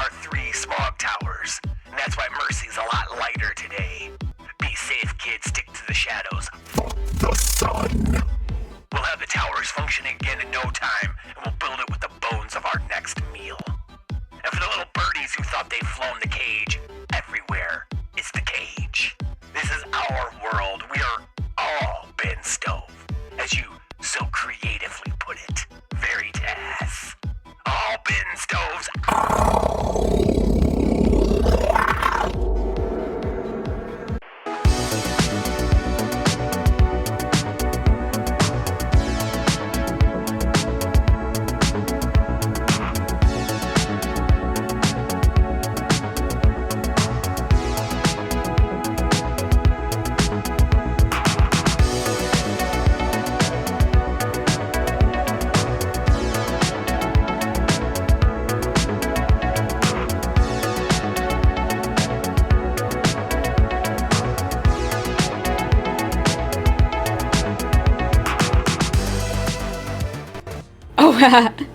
our 3 smog towers, and that's why Mercy's a lot lighter today. Be safe, kids. Stick to the shadows. Fuck the sun. We'll have the towers functioning again in no time, and we'll build it with the bones of our next meal. And for the little birdies who thought they'd flown the cage, everywhere is the cage. This is our world. We are all Ben Stove, as you so creatively put it. Veritas. All Ben Stoves.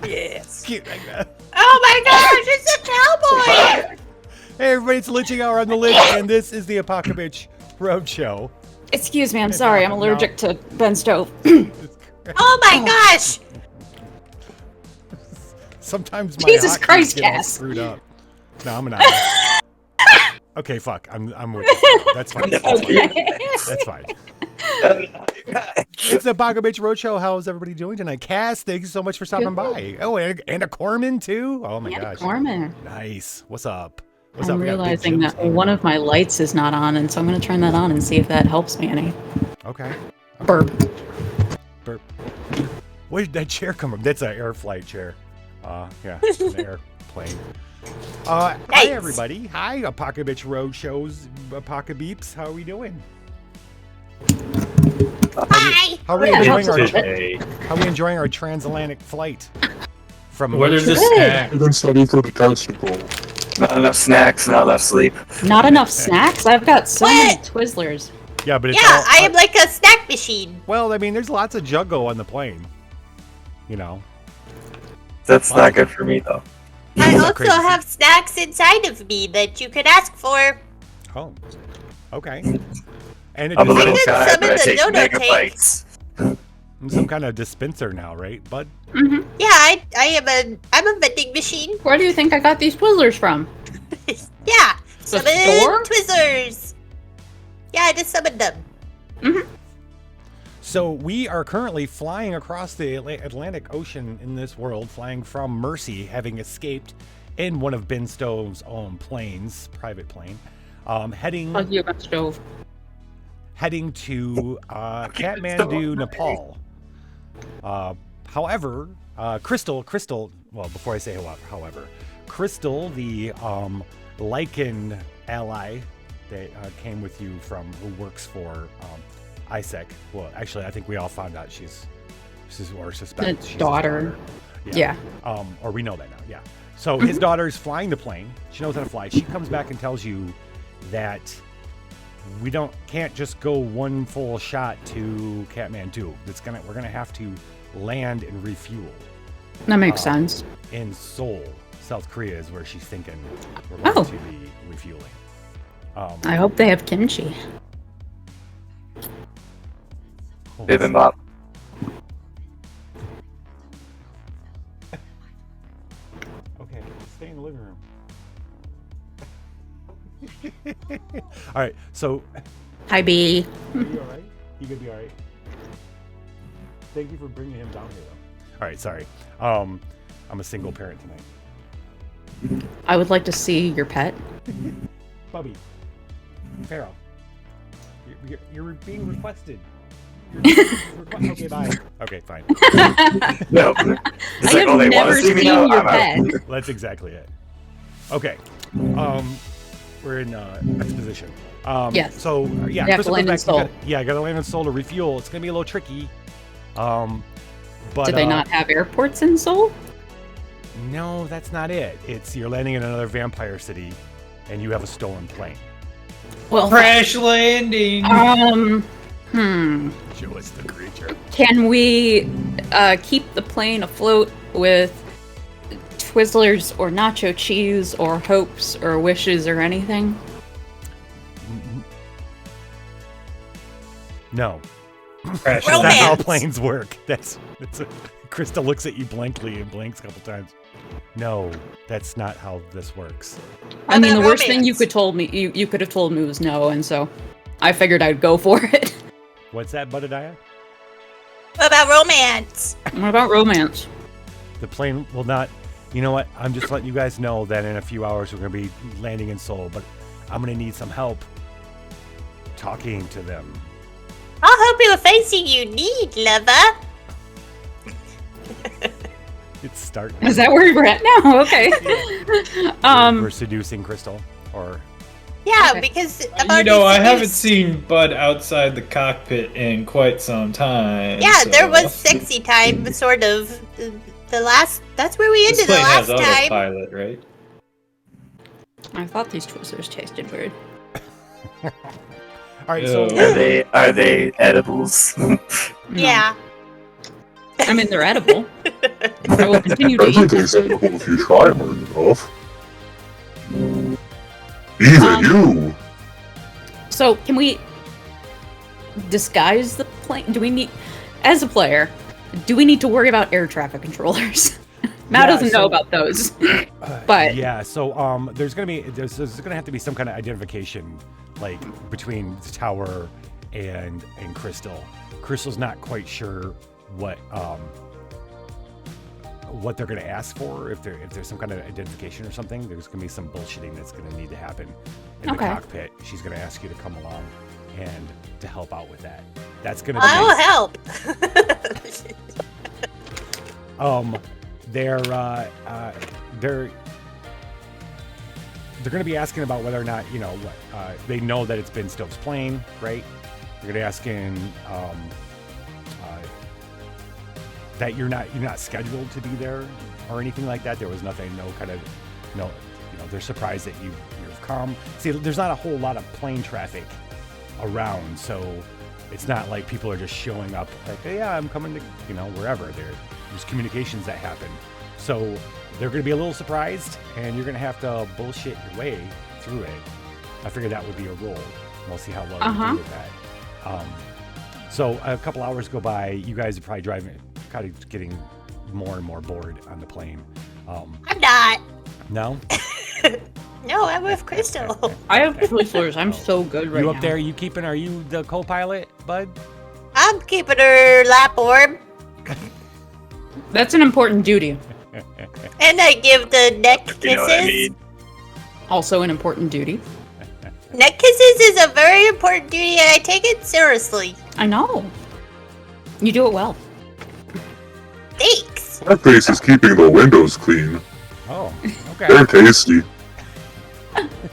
Yes. Cute like that. Oh my gosh, it's a cowboy! Hey everybody, it's Lynching Hour on the Lynch, and this is the Apocabitch Roadshow. Excuse me, I'm sorry. I'm allergic to Ben Stove. Oh my gosh! Sometimes my Jesus hotkeys Christ, get all Cass. screwed up. No, I'm not. Okay, fuck. I'm with you. That's fine. That's fine. It's the Apocabitch Roadshow. How's everybody doing tonight? Cass, thank you so much for stopping by. Oh, and a Corman too. Oh my gosh. Corman. Nice. What's up? What's I'm up? We got Big realizing Jim's that hanging one out. of my lights is not on, and so I'm going to turn that on and see if that helps me any. Okay. Burp. Burp. Where did that chair come from? That's an air flight chair. Yeah, an airplane. Hi everybody. Hi, Apocabitch Roadshow's Apocabeeps. How are we doing? Hi! How are we Yeah, enjoying how's our it? How are we enjoying our transatlantic flight? From What is this Good. snack? I've been studying for the testicle. Not enough snacks, not enough sleep. Not enough snacks? I've got so many Twizzlers. Yeah, but it's Yeah, all, I am like a snack machine. well, I mean, there's lots of Juggo on the plane. You know. That's not good for me though. I That's also crazy. have snacks inside of me that you can ask for. Oh. Okay. And it I'm a little did guy, some but of I the take dodo megabytes. some kind of dispenser now, right, bud? Mm-hmm. Yeah, I'm a vending machine. Where do you think I got these Twizzlers from? Yeah, summon store? Twizzlers. Yeah, I just summoned them. So we are currently flying across the Atlantic Ocean in this world, flying from Mercy, having escaped in one of Ben Stove's own planes, private plane, heading Hug you, Ben Stove. to Kathmandu, Nepal. However, Crystal, well, before I say however, Crystal, the Lycan ally that came with you who works for ISEC. Well, actually, I think we all found out she's or suspect The she's his daughter. Yeah. Or we know that now, yeah. So his daughter's flying the plane. She knows how to fly. She comes back and tells you that we can't just go one full shot to Kathmandu. We're gonna have to land and refuel. That makes sense. In Seoul, South Korea is where she's thinking we're going to be refueling. I hope they have kimchi. Bibimbap. Okay, stay in the living room. All right, so Hi, B. are you all right? You gonna be all right? Thank you for bringing him down here, though. All right, sorry. I'm a single parent tonight. I would like to see your pet. Bubby, Pharaoh, you're being requested. Okay, bye. Okay, fine. No. I It's like, have oh, they want never to see me seen now? your I'm out. pet. That's exactly it. Okay. We're in exposition. Yes. So yeah, You have to Crystal land in goes back. Seoul. I gotta land in Seoul to refuel. It's gonna be a little tricky. But Do they not have airports in Seoul? No, that's not it. It's you're landing in another vampire city, and you have a stolen plane. Well, Crash landing. Show us the creature. Can we keep the plane afloat with Twizzlers or nacho cheese or hopes or wishes or anything? No. Crash That's not how Romance. planes work. Krista looks at you blankly and blinks a couple times. No, that's not how this works. I mean, the about worst thing you romance? could have told me was no, and so I figured I'd go for it. What's that, Budadiah? What about romance? What about romance? The plane will not. You know what? I'm just letting you guys know that in a few hours we're going to be landing in Seoul, but I'm going to need some help talking to them. I'll help you with anything you need, lover. It's starting. Is that where we're at now? Okay. We're seducing Crystal, or Yeah, Okay. You about know, I these haven't things- seen Bud outside the cockpit in quite some time. Yeah, there so- was sexy time, sort of. The last. That's where we This ended the plane has last time. autopilot, right? I thought these Twizzlers tasted weird. all right. So Ew. Are they edibles? No. Yeah. I mean, they're edible. I will continue to eat them. Everything's edible if you try hard enough. Even you! So, can we disguise the plane? Do we need, as a player, do we need to worry about air traffic controllers? Mao Yeah, doesn't know so- about those. But yeah, so there's gonna have to be some kind of identification, like between the tower and Crystal. Crystal's not quite sure what they're gonna ask for. If there's some kind of identification or something, there's gonna be some bullshitting that's gonna need to happen in Okay. the cockpit. She's gonna ask you to come along and to help out with that. That's gonna I will be help. they're going to be asking about whether or not they know that it's been Stove's plane, right? They're going to be asking that you're not scheduled to be there or anything like that. There was nothing, they're surprised that you've come. See, there's not a whole lot of plane traffic around, so it's not like people are just showing up like, hey, yeah, I'm coming to, wherever. There's communications that happen. So they're going to be a little surprised, and you're going to have to bullshit your way through it. I figured that would be a role. We'll see how well you do with that. So a couple hours go by. You guys are probably kind of getting more and more bored on the plane. I'm not. No? No, I'm with Crystal. I have Twizzlers. I'm so good right You now. up there? Are you the co-pilot, bud? I'm keeping her lap warm. That's an important duty. And I give the neck kisses. You know what I mean? Also an important duty. Neck kisses is a very important duty, and I take it seriously. I know. You do it well. Thanks. That face is keeping the windows clean. Oh, okay. They're tasty.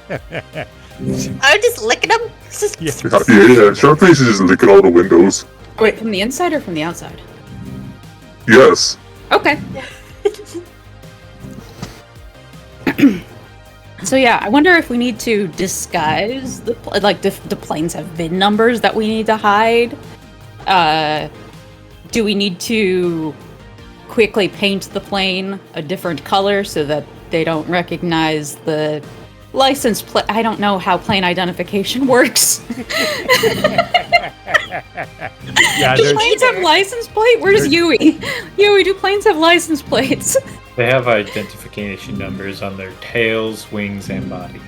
I'm just licking them. Yeah. Yeah, Sharpface is just licking all the windows. Wait, from the inside or from the outside? Yes. Okay. So yeah, I wonder if we need to disguise the planes have VIN numbers that we need to hide. Do we need to quickly paint the plane a different color so that they don't recognize the license plate? I don't know how plane identification works. Yeah, Do there's, planes have license plate? Where's Yui? Yui, do planes have license plates? They have identification numbers on their tails, wings, and body.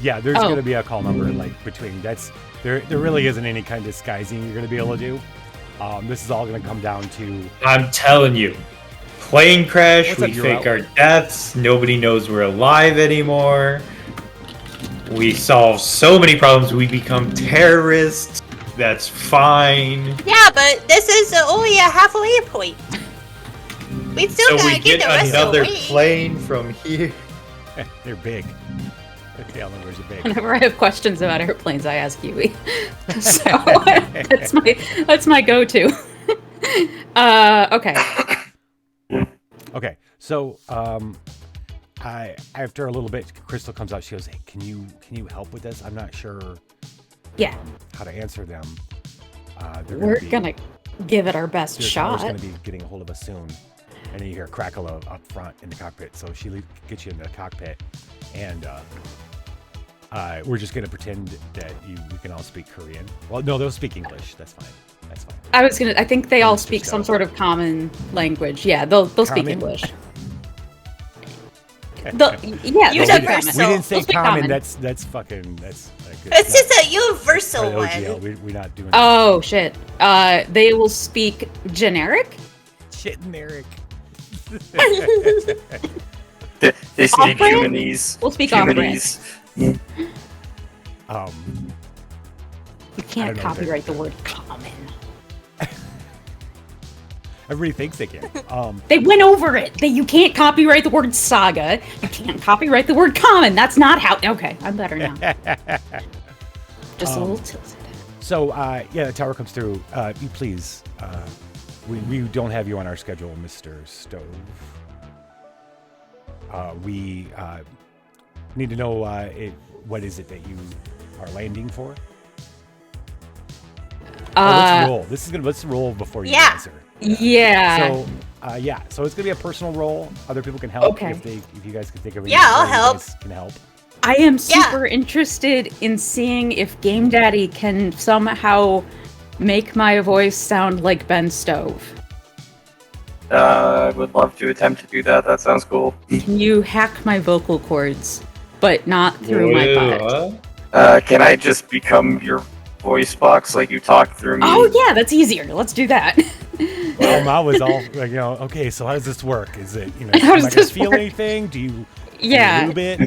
yeah, there's Oh. going to be a call number between. There really isn't any kind of disguising you're going to be able to do. This is all going to come down to I'm telling you, plane crash, What's we up, you're fake out? our deaths, nobody knows we're alive anymore. We solve so many problems, we become terrorists. That's fine. Yeah, but this is only a halfway point. We still So gotta we get get the rest of the another way. plane from here. they're big. The tail numbers are big. Whenever I have questions about airplanes, I ask Yui. So that's my go-to. Okay. Okay, so after a little bit, Crystal comes out. She goes, "Hey, can you help with this? I'm not sure Yeah, how to answer them. we're gonna give it our best Their shot. tower's gonna be getting a hold of us soon." And then you hear a crackle up front in the cockpit. So she gets you in the cockpit, and we're just gonna pretend that we can all speak Korean. Well, no, they'll speak English. That's fine. That's fine. I think they all Mr. speak some Stone. sort of common language. Yeah, they'll speak Common? English. Universal. Yeah, We didn't say they'll speak common. common. That's fucking. That's good. It's just a universal Or OGL. one. We're not doing. Oh shit. They will speak generic. Generic. They speak Off-brand? humanese. We'll speak off-brand. humanese. You I can't don't know what copyright the word common. Everybody thinks they can. They went over it. You can't copyright the word saga. You can't copyright the word common. That's not how. Okay, I'm better now. Just a little tilted. So, yeah, the tower comes through. You please, we don't have you on our schedule, Mr. Stove. We need to know what is it that you are landing for? Let's roll. Let's roll before you Yeah. answer. Yeah. So, so it's gonna be a personal roll. Other people can help Okay. if you guys can think of any. Yeah, I'll way you help. guys Can help. I am super interested in seeing if Game Daddy can somehow make my voice sound like Ben Stove. I would love to attempt to do that. That sounds cool. Can you hack my vocal cords, but not through my butt? Can I just become your voice box like you talk through me? Oh yeah, that's easier. Let's do that. Well, I was all like, okay, so how does this work? Is it, How am does I gonna this feel work? anything? Do you Yeah. lube it?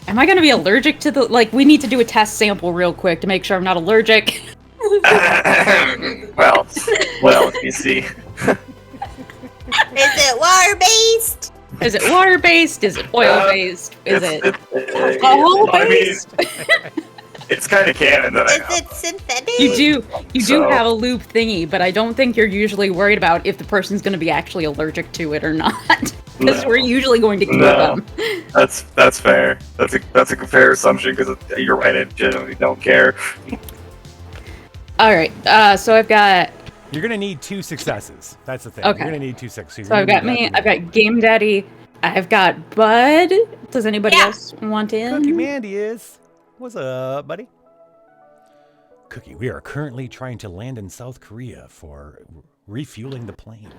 Am I gonna be allergic to the? We need to do a test sample real quick to make sure I'm not allergic. Well, let me see. Is it water based? Is it water based? Is it oil based? Is it It's alcohol I mean, based? it's kind of canon that I Is have. it synthetic? You do So- have a loop thingy, but I don't think you're usually worried about if the person's going to be actually allergic to it or not, because No. we're usually going to cure No. them. That's fair. That's a fair assumption because you're right. I genuinely don't care. All right, so I've got You're gonna need 2 successes. That's the thing. Okay. You're gonna need 2 successes. so I've got me. I've got Game Daddy. I've got Bud. Does anybody Yeah. else want in? Cookie Mandy is. What's up, buddy? Cookie, we are currently trying to land in South Korea for refueling the plane.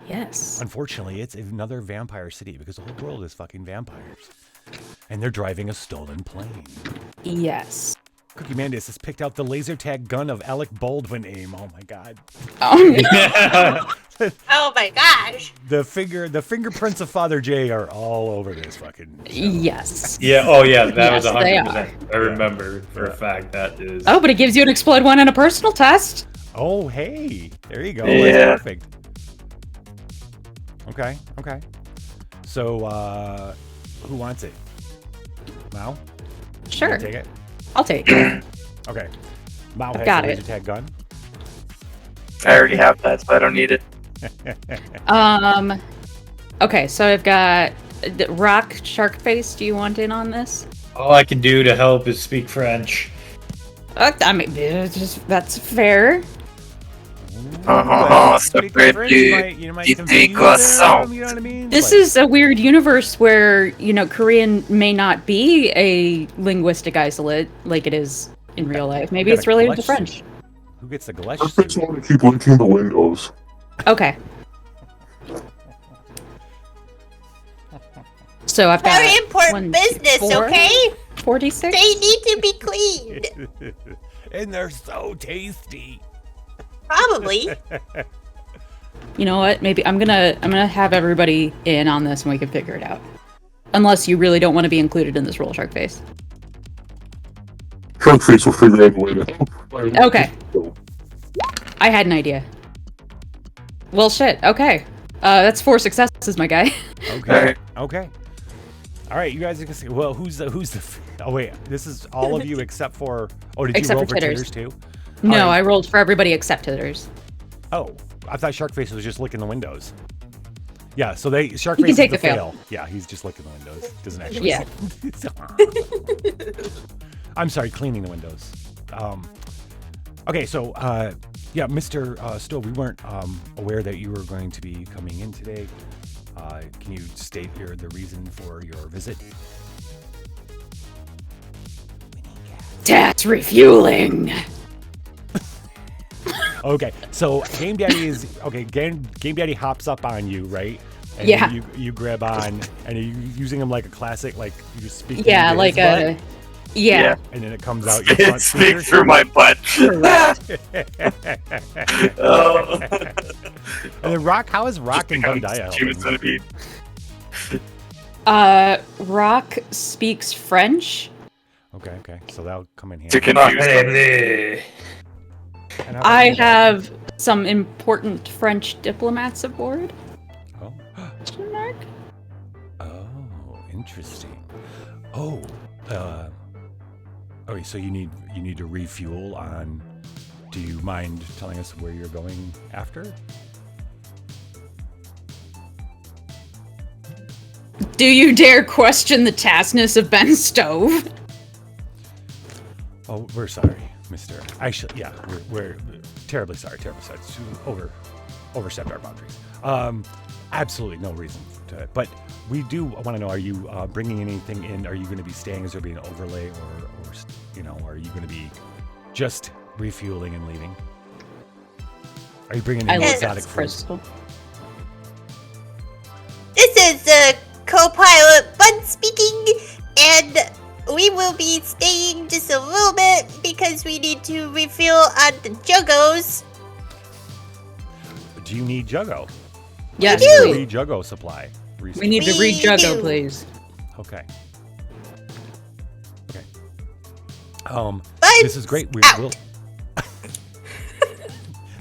Yes. Unfortunately, it's another vampire city because the whole world is fucking vampires. And they're driving a stolen plane. Yes. Cookie Mandis has picked out the laser tag gun of Alec Baldwin aim. Oh my god. Oh, Oh my gosh. The fingerprints of Father J are all over this fucking. yes. Yeah. Oh, yeah. That was Yes, they 100%. I remember for a fact that is. Oh, but it gives you an explode one and a personal test. Oh, hey. There you go. Yeah. That's perfect. Okay. So, who wants it? Mao? You Sure, wanna take it? I'll take it. Okay. Mao has got the it. laser tag gun. I already have that, so I don't need it. Okay, so I've got Rock Shark Face. Do you want in on this? All I can do to help is speak French. I mean, that's fair. Oh, Speaking c'est French, perdu. you might Petit confuse croissant. them, you know what I mean? This Like, is a weird universe where, Korean may not be a linguistic isolate like it is in real life. Maybe got it's a related to Glesh French. suit. Who gets the Glesh I just suit? want to keep linking the windows. Okay. So I've got Very important 1, business, 4, okay? 46. They need to be cleaned. And they're so tasty. Probably. You know what? Maybe I'm gonna have everybody in on this and we can figure it out. Unless you really don't want to be included in this roll, Sharkface. Sharkface will figure out a way to help. Okay. I had an idea. Well, shit. Okay. That's 4 successes, my guy. Okay. Okay. All right, you guys can see. Well, who's the? Oh wait, this is all of you except for. Oh, did you Except roll for for Titters. Titters too? No, All right. I rolled for everybody except Titters. Oh, I thought Sharkface was just licking the windows. Yeah, so Sharkface can is take the the fail. Yeah, he's just licking the windows. Doesn't actually. Yeah. I'm sorry, cleaning the windows. Okay, so Yeah, Mr. Stowe, we weren't aware that you were going to be coming in today. Can you state the reason for your visit? That's refueling. Okay, so Game Daddy Game Daddy hops up on you, right? And Yeah. You grab on, and you're using him like a classic, like you speak. Yeah, into like his butt, yeah. and then it comes out your It front speaker. speaks through my butt. Oh. And then Rock, how is Rock and Bundia Human helping? centipede. Rock speaks French. Okay, so that'll come in To handy. confuse them. And how about I you, Rock? have some important French diplomats aboard. Oh. Question mark? Oh, interesting. Oh, okay. So you need to refuel on. Do you mind telling us where you're going after? Do you dare question the taskness of Ben Stove? Oh, we're sorry, Mister. Yeah, we're terribly sorry. It's overstepped our boundaries. Absolutely no reason to it. But we do want to know: are you bringing anything in? Are you going to be staying? Is there be an overlay, or are you going to be just refueling and leaving? Are you bringing I in like exotic that fruit? crystal. This is co-pilot Bud speaking, and we will be staying just a little bit because we need to refuel on the juggos. Do you need Juggo? Yes, do. please. Re-Juggo supply. We need to We read Juggo, do. please. Okay. Bud, This is great. We out. will.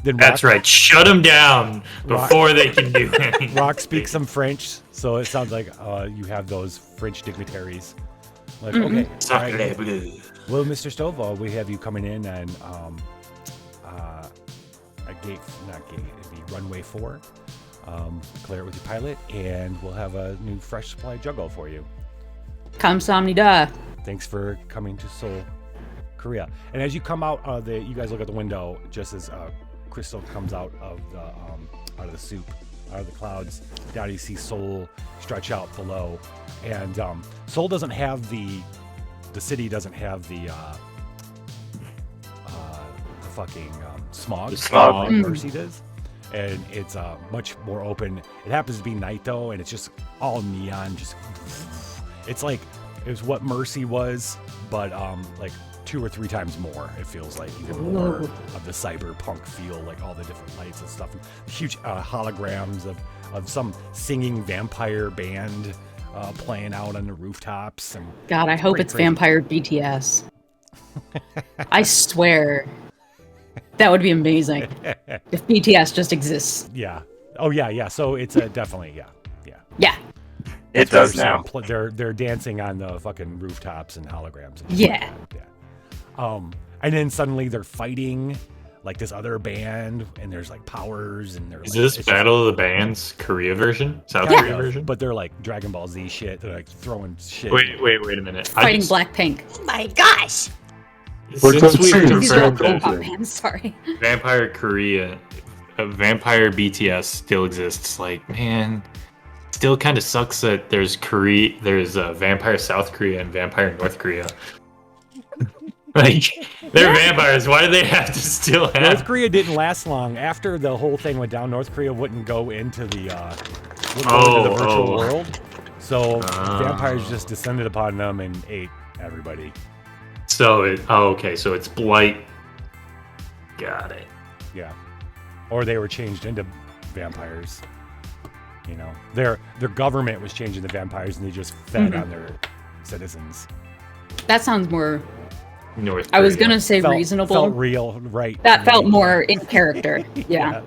Then That's Rock, right. Shut them down before they can do anything. Rock speaks some French, so it sounds like you have those French dignitaries. Like, okay, all right. Well, Mr. Stovall, we have you coming in on it'd be runway 4. Clear it with your pilot, and we'll have a new fresh supply Juggo for you. Kamsamnida. Thanks for coming to Seoul, Korea. And as you come out, you guys look at the window just as Crystal comes out of the soup, out of the clouds. Down you see Seoul stretch out below, and Seoul doesn't have the city doesn't have the fucking smog. The smog. like Mercy does. And it's much more open. It happens to be night though, and it's just all neon. It's like it was what Mercy was, but like 2 or 3 times more. It feels like even more of the cyberpunk feel, like all the different lights and stuff. And huge holograms of some singing vampire band playing out on the rooftops. And God, I hope pretty it's crazy. Vampire BTS. I swear. That would be amazing. If BTS just exists. Yeah. Oh yeah. So it's definitely yeah. Yeah. It does now. They're dancing on the fucking rooftops and holograms. And Yeah. Yeah. And then suddenly they're fighting like this other band, and there's like powers, and they're Is like, this it's Battle of the Bands Korea version? South kind Korea of, version? but they're like Dragon Ball Z shit. They're like throwing shit. Wait a minute. Fighting Blackpink. Oh my gosh. We're Since we've confused. These are all confirmed Vampire that K-pop bands, sorry. Vampire Korea, Vampire BTS still exists, like, man, still kind of sucks that there's Vampire South Korea and Vampire North Korea. Like, they're vampires. Why do they have to still have? North Korea didn't last long. After the whole thing went down, North Korea wouldn't go into the virtual world. So vampires just descended upon them and ate everybody. So okay, so it's Blight. Got it. Yeah. Or they were changed into vampires. You know, their government was changing the vampires, and they just fed on their citizens. That sounds more. North I was Korea. gonna say Felt reasonable. real, right? That felt right. more in character. Yeah.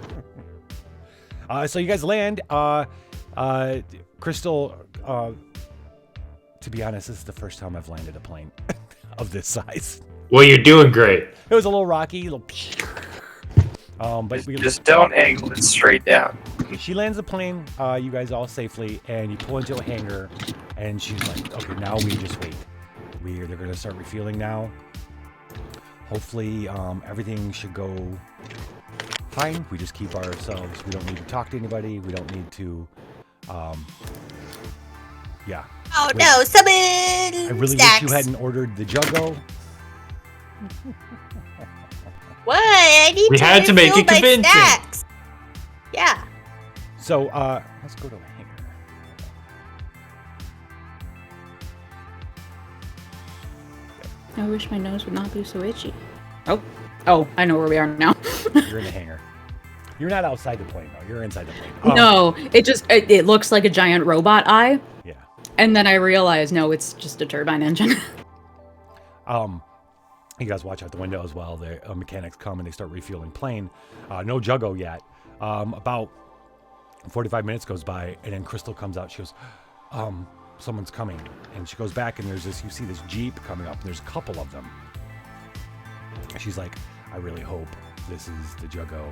So you guys land. Crystal. To be honest, this is the first time I've landed a plane of this size. Well, you're doing great. It was a little rocky. But we Just don't angle it straight down. She lands the plane, you guys all safely, and you pull into a hangar, and she's like, okay, now we just wait. They're going to start refueling now. Hopefully, everything should go fine. We just keep ourselves. We don't need to talk to anybody. We don't need to. Yeah. Oh Wait, no, summon I really stacks. wish you hadn't ordered the Juggo. What? I need We to had to make refill it my convincing. stacks. Yeah. So, let's go to the hangar. I wish my nose would not be so itchy. Oh, I know where we are now. You're in the hangar. You're not outside the plane, though. You're inside the plane. No, it looks like a giant robot eye. Yeah. And then I realized, no, it's just a turbine engine. You guys watch out the window as well. The mechanics come and they start refueling plane. No Juggo yet. About 45 minutes goes by, and then Crystal comes out. She goes, someone's coming. And she goes back, and you see this Jeep coming up, and there's a couple of them. She's like, I really hope this is the Juggo.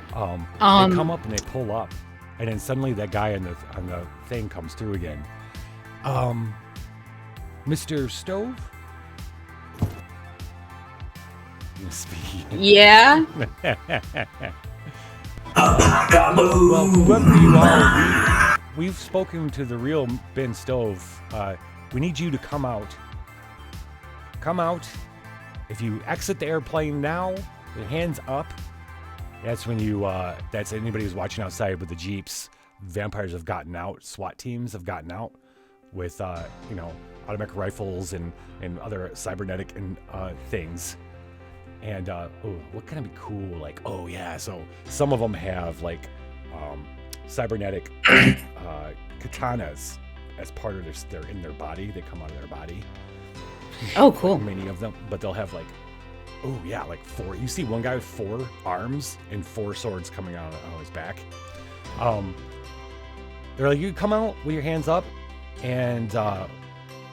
They come up and they pull up, and then suddenly that guy on the thing comes through again. Mr. Stove? Speed. Yeah. Well, whoever you are, we've spoken to the real Ben Stove. We need you to come out. Come out. If you exit the airplane now, your hands up. That's when you, that's anybody who's watching outside with the Jeeps. Vampires have gotten out. SWAT teams have gotten out with, automatic rifles and other cybernetic and things. And, what can be cool? Like, so some of them have, like, cybernetic katanas as part of they're in their body. They come out of their body. Oh, cool. Many of them, but they'll have, like, like 4. You see one guy with 4 arms and 4 swords coming out on his back. They're like, you come out with your hands up, and,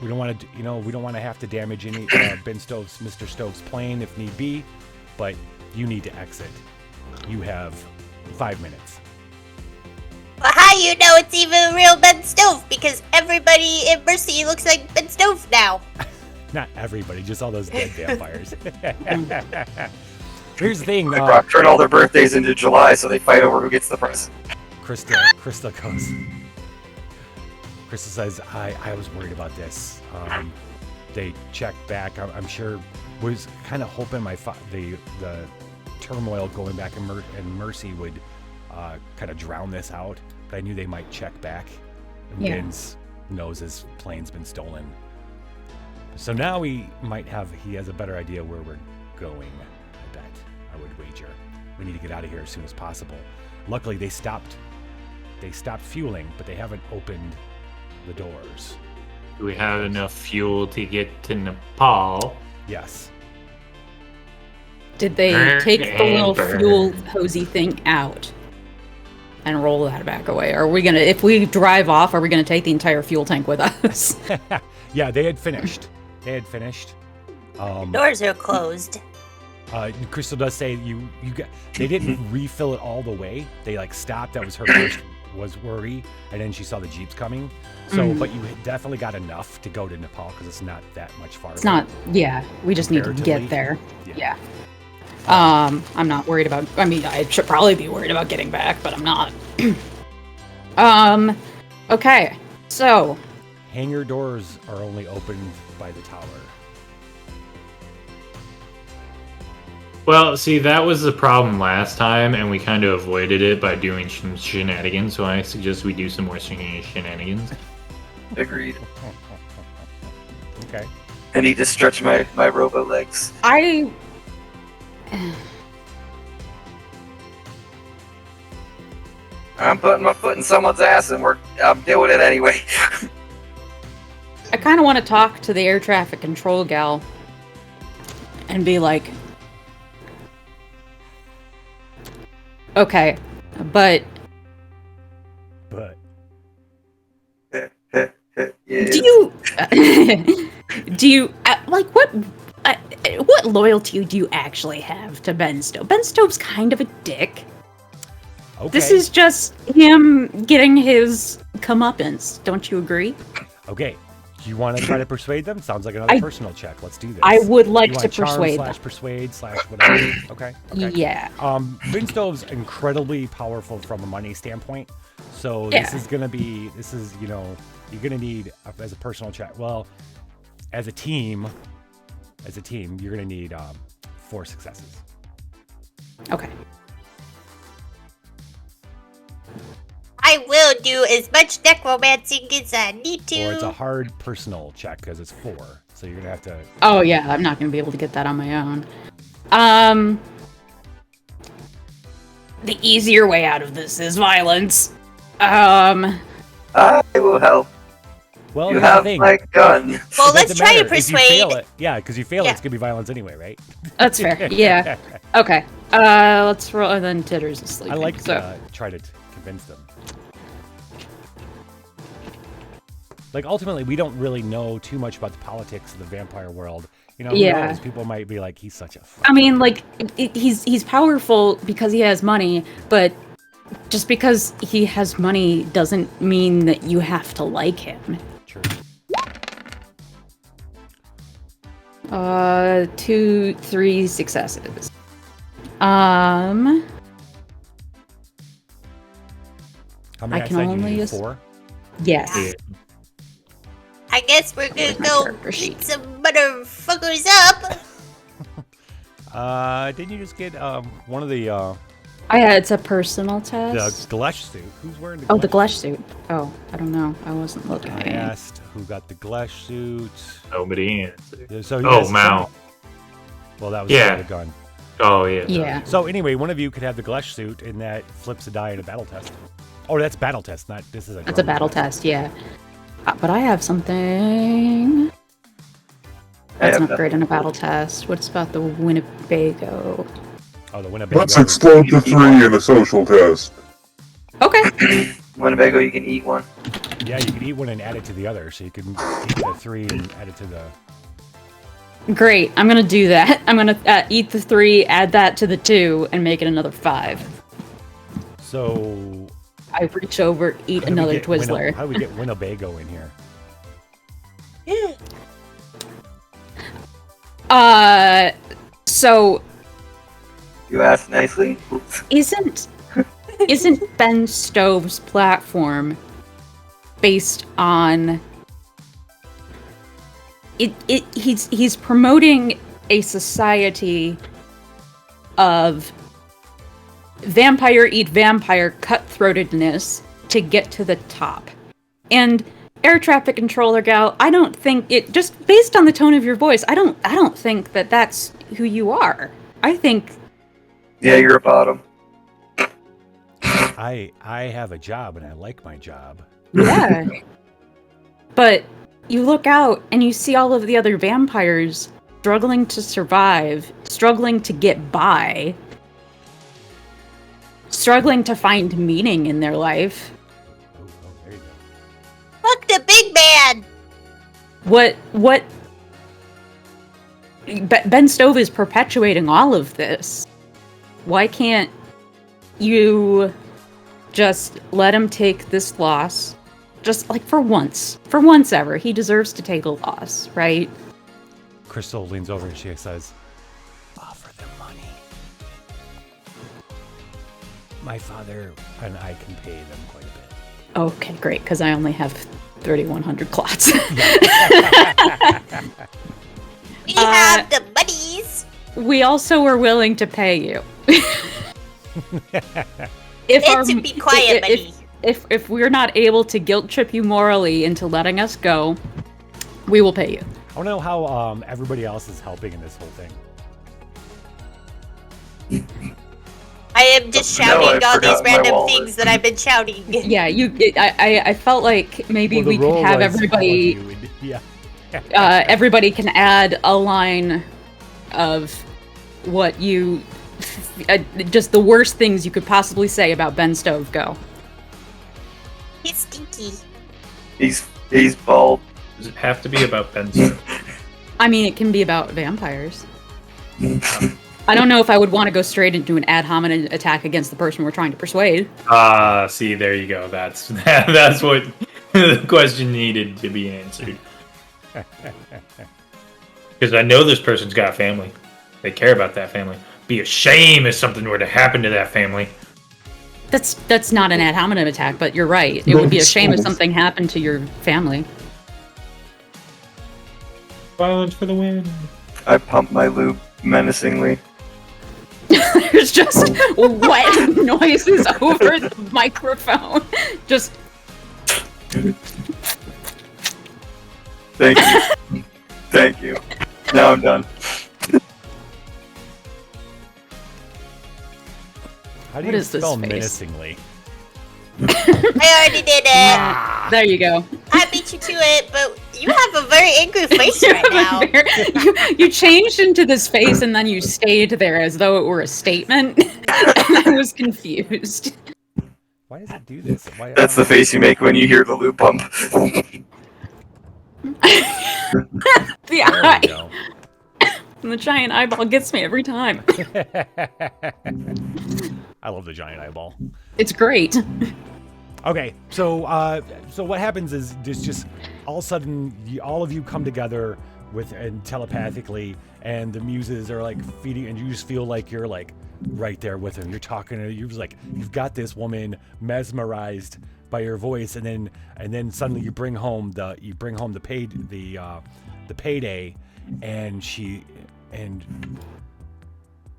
we don't want to, we don't want to have to damage any Mr. Stove's plane if need be, but you need to exit. You have 5 minutes. Well, how you know it's even real Ben Stove? Because everybody in Mercy looks like Ben Stove now. Not everybody, just all those dead vampires. Here's the thing. They turn all their birthdays into July, so they fight over who gets the present. Crystal goes. Crystal says, I was worried about this. They checked back. I'm sure, was kind of hoping the turmoil going back in Mercy would kind of drown this out. But I knew they might check back. And Vince knows his plane's been stolen. So now he has a better idea where we're going, I bet. I would wager. We need to get out of here as soon as possible. Luckily, they stopped fueling, but they haven't opened the doors. Do we have enough fuel to get to Nepal? Yes. Did they take the little fuel hosey thing out and roll that back away? Are we gonna, if we drive off, are we gonna take the entire fuel tank with us? Yeah, they had finished. Doors are closed. Crystal does say they didn't refill it all the way. They stopped. That was her first worry, and then she saw the Jeeps coming. So, but you definitely got enough to go to Nepal because it's not that much farther. It's not. Yeah, we just need to get there. Yeah. I'm not worried about. I mean, I should probably be worried about getting back, but I'm not. Okay. So. Hangar doors are only opened by the tower. Well, see, that was the problem last time, and we kind of avoided it by doing some shenanigans, so I suggest we do some more shenanigans. Agreed. Okay. I need to stretch my robo legs. I'm putting my foot in someone's ass, and I'm doing it anyway. I kind of want to talk to the air traffic control gal and be like, okay, but do you like what loyalty do you actually have to Ben Stove? Ben Stove's kind of a dick. Okay. This is just him getting his comeuppance. Don't you agree? Okay. You want to try to persuade them? Sounds like another personal check. Let's do this. I would like you to want charm persuade slash them. persuade slash whatever. Okay. Yeah. Vinstove's incredibly powerful from a money standpoint. So Yeah. this is gonna be you're gonna need as a personal check. Well, as a team, you're gonna need 4 successes. Okay. I will do as much necromancing as I need to. Or it's a hard personal check because it's 4. So you're gonna have to. Oh yeah, I'm not gonna be able to get that on my own. The easier way out of this is violence. I will help. Well, You here's the have thing. my gun. Well, It let's doesn't try matter. and persuade. Because you fail, Yeah. it's gonna be violence anyway, right? That's fair. Yeah. Okay. Let's roll. And then Titter's asleep. I like so. to try to convince them. Like ultimately, we don't really know too much about the politics of the vampire world. You know, who Yeah. knows? People might be like, he's such a. I mean, like, he's powerful because he has money, but just because he has money doesn't mean that you have to like him. True. 2, 3 successes. How many I I can said you only needed? use- 4? Yes. Yeah. I guess we're gonna my go character sheet? beat some motherfuckers up. Didn't you just get one of the It's a personal test. Glesh suit? Who's wearing the? Oh, the Glesh Glesh suit. Oh, I don't know. I wasn't looking. I asked who got the Glesh suit. Nobody answered. So Oh, Mao. Well, that was Yeah. the gun. Oh, yeah. Yeah. So anyway, one of you could have the Glesh suit, and that flips a die in a battle test. Oh, that's battle test. Not this is a. It's a battle test, yeah. But I have something. That's not great in a battle test. What's about the Winnebago? Oh, the Winnebago. Let's explode the 3 in a social test. Okay. Winnebago, you can eat one. Yeah, you could eat one and add it to the other, so you can eat the 3 and add it to the. Great. I'm gonna do that. I'm gonna eat the 3, add that to the 2, and make it another 5. So. I reach over, eat how do we another get Twizzler. How do we get Winnebago in here? So You asked nicely. isn't Ben Stove's platform based on he's promoting a society of vampire eat vampire cutthroatedness to get to the top. And air traffic controller gal, I don't think it, just based on the tone of your voice, I don't think that that's who you are. I think Yeah, you're a bottom. I have a job and I like my job. yeah. But you look out and you see all of the other vampires struggling to survive, struggling to get by, struggling to find meaning in their life. Oh, there you go. Fuck the big man. What Ben Stove is perpetuating all of this. Why can't you just let him take this loss? Just like for once ever, he deserves to take a loss, right? Crystal leans over and she says, "Offer them money. My father and I can pay them quite a bit." Okay, great, because I only have 3,100 clots. We have the buddies. We also are willing to pay you. It's a be quiet, buddy. If we're not able to guilt trip you morally into letting us go, we will pay you. I want to know how everybody else is helping in this whole thing. I am just No, shouting I've all these forgotten my random wallet. things that I've been shouting. Yeah, I felt like maybe Well, the we could role have was everybody. all of you and- yeah. Everybody can add a line of what you, just the worst things you could possibly say about Ben Stove. Go. He's stinky. He's bald. Does it have to be about Benzo? I mean, it can be about vampires. I don't know if I would want to go straight into an ad hominem attack against the person we're trying to persuade. See, there you go. That's what the question needed to be answered. Because I know this person's got a family. They care about that family. Be a shame if something were to happen to that family. That's not an ad hominem attack, but you're right. It would be a shame if something happened to your family. Violence for the win. I pump my lube menacingly. There's just wet noises over the microphone. Just Thank you. Thank you. Now I'm done. How do What you is this spell face? menacingly? I already did it. there you go. I beat you to it, but you have a very angry face right now. You changed into this face and then you stayed there as though it were a statement. And I was confused. Why does it do this? Why, That's the face you make when you hear the lube pump. The There we eye. go. And the giant eyeball gets me every time. I love the giant eyeball. It's great. Okay, so so what happens is just all of a sudden all of you come together and telepathically, and the muses are like feeding, and you just feel like you're like right there with them. You're talking to, you're just like, you've got this woman mesmerized by your voice, and then suddenly you bring home the payday, and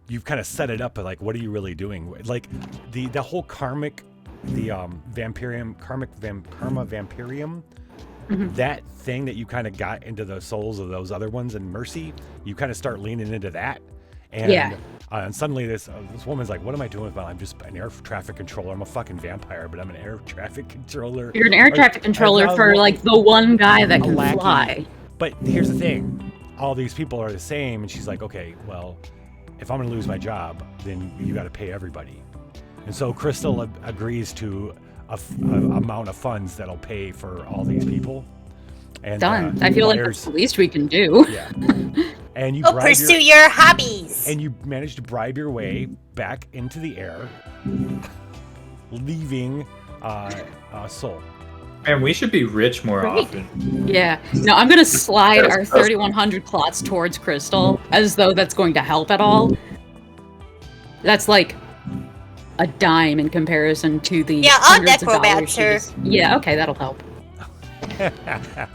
you've kind of set it up, but like, what are you really doing? Like the whole karma vampirium, that thing that you kind of got into the souls of those other ones in Mercy, you kind of start leaning into that. And, and suddenly this woman's like, what am I doing with my life? I'm just an air traffic controller. I'm a fucking vampire, but I'm an air traffic controller. You're an air traffic controller for like the one guy that can lackey. fly. But here's the thing. All these people are the same. And she's like, okay, well, if I'm going to lose my job, then you got to pay everybody. And so Crystal agrees to a amount of funds that'll pay for all these people. And, Done. I feel like that's the least we can do. Yeah. And you Go pursue your hobbies. And you manage to bribe your way back into the air, leaving Seoul. Man, we should be rich more often. Yeah. No, I'm gonna slide our 3,100 clots towards Crystal as though that's going to help at all. That's like a dime in comparison to the I'll hundreds of dollars necromancer she just- Yeah, okay, that'll help. Crystal,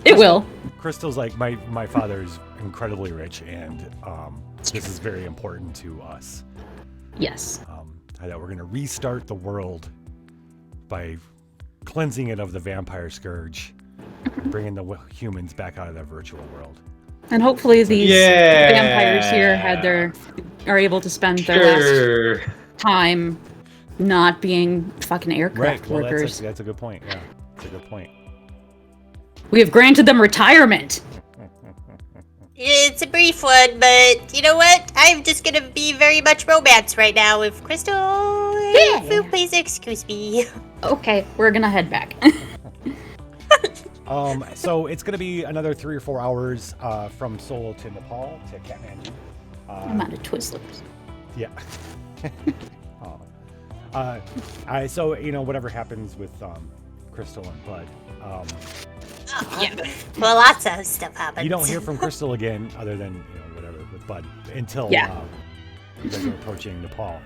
It will. Crystal's like, my father's incredibly rich, and this is very important to us. Yes. That we're going to restart the world by cleansing it of the vampire scourge, bringing the humans back out of their virtual world. And hopefully these vampires here are able to spend their last time not being fucking aircraft workers. That's a good point. Yeah, that's a good point. We have granted them retirement. It's a brief one, but you know what? I'm just gonna be very much romance right now with Crystal. Yeah. If you please excuse me. Okay, we're gonna head back. So it's going to be another 3 or 4 hours from Seoul to Nepal to Kathmandu. I'm out of Twizzlers. Yeah. So whatever happens with Crystal and Bud, Well, lots of stuff happens. you don't hear from Crystal again, other than whatever with Bud, until you guys are approaching Nepal.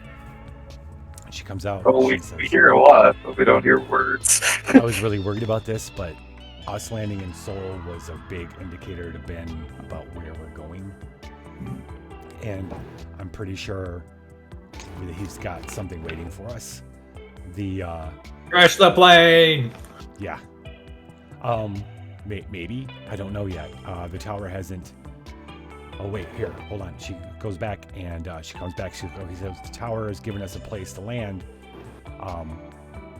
And she comes out. Oh, and we she says, hear a lot, but we don't hear words. I was really worried about this, but us landing in Seoul was a big indicator to Ben about where we're going. And I'm pretty sure that he's got something waiting for us. Crash the plane! Yeah. Maybe. I don't know yet. The tower hasn't... Oh, wait. Here. Hold on. She goes back, and she comes back. He says, the tower has given us a place to land.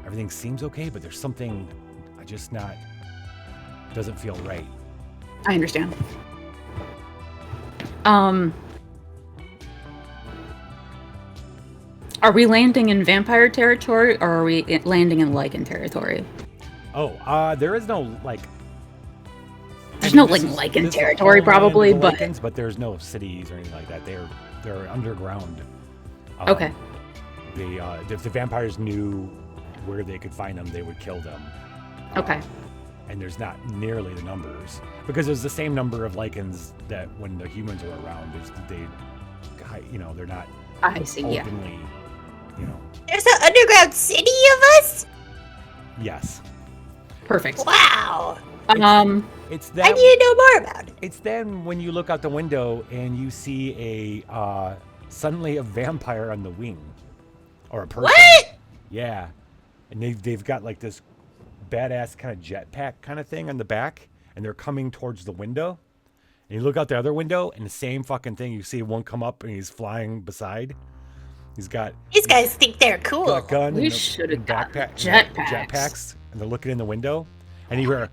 Everything seems okay, but there's something doesn't feel right. I understand. Are we landing in vampire territory, or are we landing in Lycan territory? Oh, there is no, There's no Lycan territory, probably, but... Lycans, but there's no cities or anything like that. They're underground. Okay. If the vampires knew where they could find them, they would kill them. Okay. and there's not nearly the numbers because there's the same number of lycans that when the humans were around. They're not I see. Yeah. openly, you know. There's an underground city of us? Yes, Perfect. Wow. it's I that. need to know more about it. It's then when you look out the window and you see suddenly a vampire on the wing, or a person. What? Yeah, and they've got like this badass kind of jetpack kind of thing on the back, and they're coming towards the window. And you look out the other window, and the same fucking thing. You see one come up, and he's flying beside. He's got These guys think they're a cool. gun We and should a have got backpack, jetpacks. and they're looking in the window, and you hear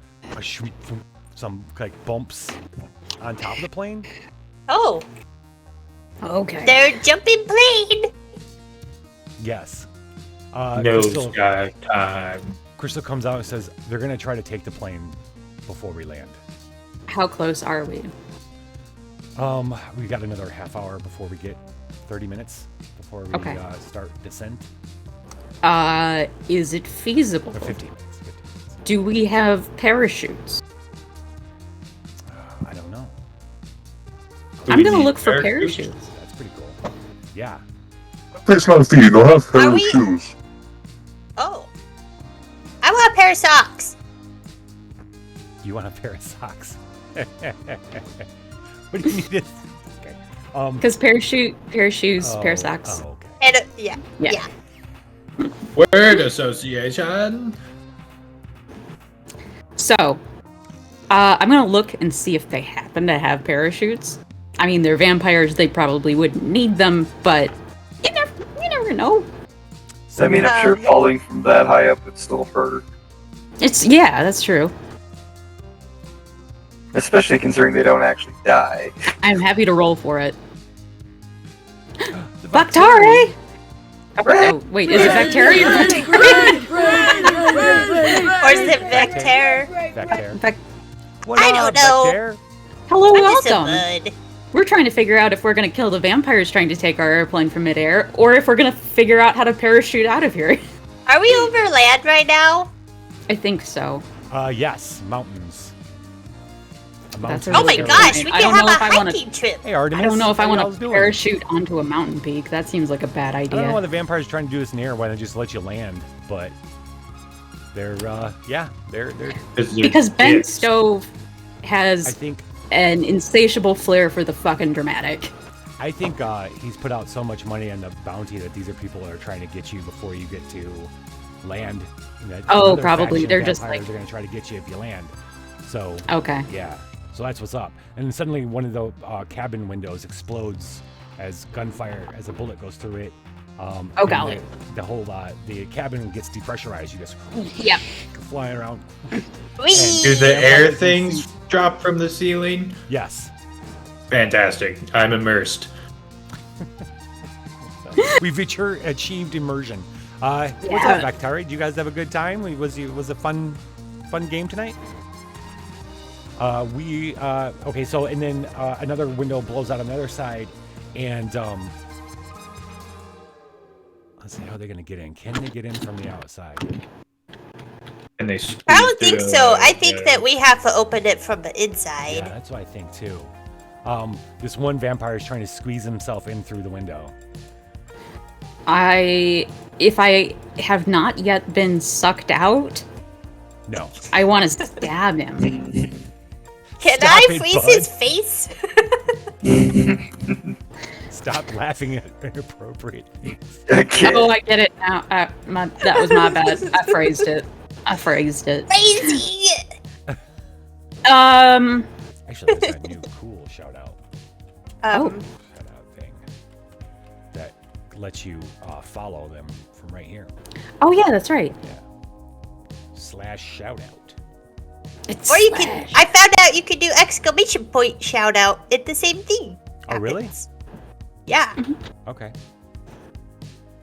some like bumps on top of the plane. Oh, Okay. they're jumping plane. Yes. No sky time. Crystal comes out and says they're gonna try to take the plane before we land. How close are we? We got another half hour before we get 30 minutes before we Okay. start descent. Is it feasible? Or 15 minutes. 15 minutes. Do we have parachutes? I don't know. Do I'm we gonna need look for parachutes? parachutes. That's pretty cool. Yeah. Takes my feet. Don't have pair Are of we- shoes. Oh, I want a pair of socks. You want a pair of socks? What do you need? Okay. Because parachutes, pair of socks. Oh, okay. And yeah. Yeah. Word association. So, I'm gonna look and see if they happen to have parachutes. I mean, they're vampires; they probably wouldn't need them, but you never know. I mean, if you're falling from that high up, it's still hurt. Yeah, that's true. Especially considering they don't actually die. I'm happy to roll for it. The Bactari! Oh, wait, is it Bacteria or Or is it Vector? Vector. What I up, don't know. Vector? Hello, I'm just a welcome. bud. We're trying to figure out if we're gonna kill the vampires trying to take our airplane from midair, or if we're gonna figure out how to parachute out of here. Are we over land right now? I think so. Yes, mountains. A That's mountain a Oh my really good gosh, point. we I can don't have know a if I wanna- hiking trip. Hey, Artemis. I don't know if I how want y'all's to doing? parachute onto a mountain peak. That seems like a bad I don't know why idea. the vampires are trying to do this in the air. Why don't they just let you land? But they're they're. Because Ben dicks. Stove I has think an insatiable flair for the fucking dramatic. he's put out so much money on the bounty that these are people that are trying to get you before you get to land. And that Oh, other probably. faction They're just vampires like- are going to try to get you if you land. So Okay. yeah, so that's what's up. And then suddenly one of the cabin windows explodes as gunfire, as a bullet goes through it. Oh, and golly. The whole the cabin gets depressurized. You guys Yep. flying around. Whee! Do the air things drop from the ceiling? Yes. Fantastic. I'm immersed. We've achieved immersion. What's Yeah. up, Vectari? Did you guys have a good time? Was a fun game tonight? Okay. So and then another window blows out on the other side, and let's see how they're gonna get in. Can they get in from the outside? And they I don't think so. I think that we have to open it from the Yeah, inside. that's what I think too. This one vampire is trying to squeeze himself in through the window. If I have not yet been sucked out, No. I want to stab him. Can Stop I it, freeze bud. his face? Stop laughing at inappropriate things. I can't. Oh, I get it now. That was my bad. I phrased it. Crazy! Actually, that's a new cool shout out. Oh. Shout out thing that lets you follow them from right here. Oh yeah, that's right. / shout out. It's Or you slash. can. I found out you can do exclamation point shout out at the same thing. Oh, really? happens. Yeah. Okay.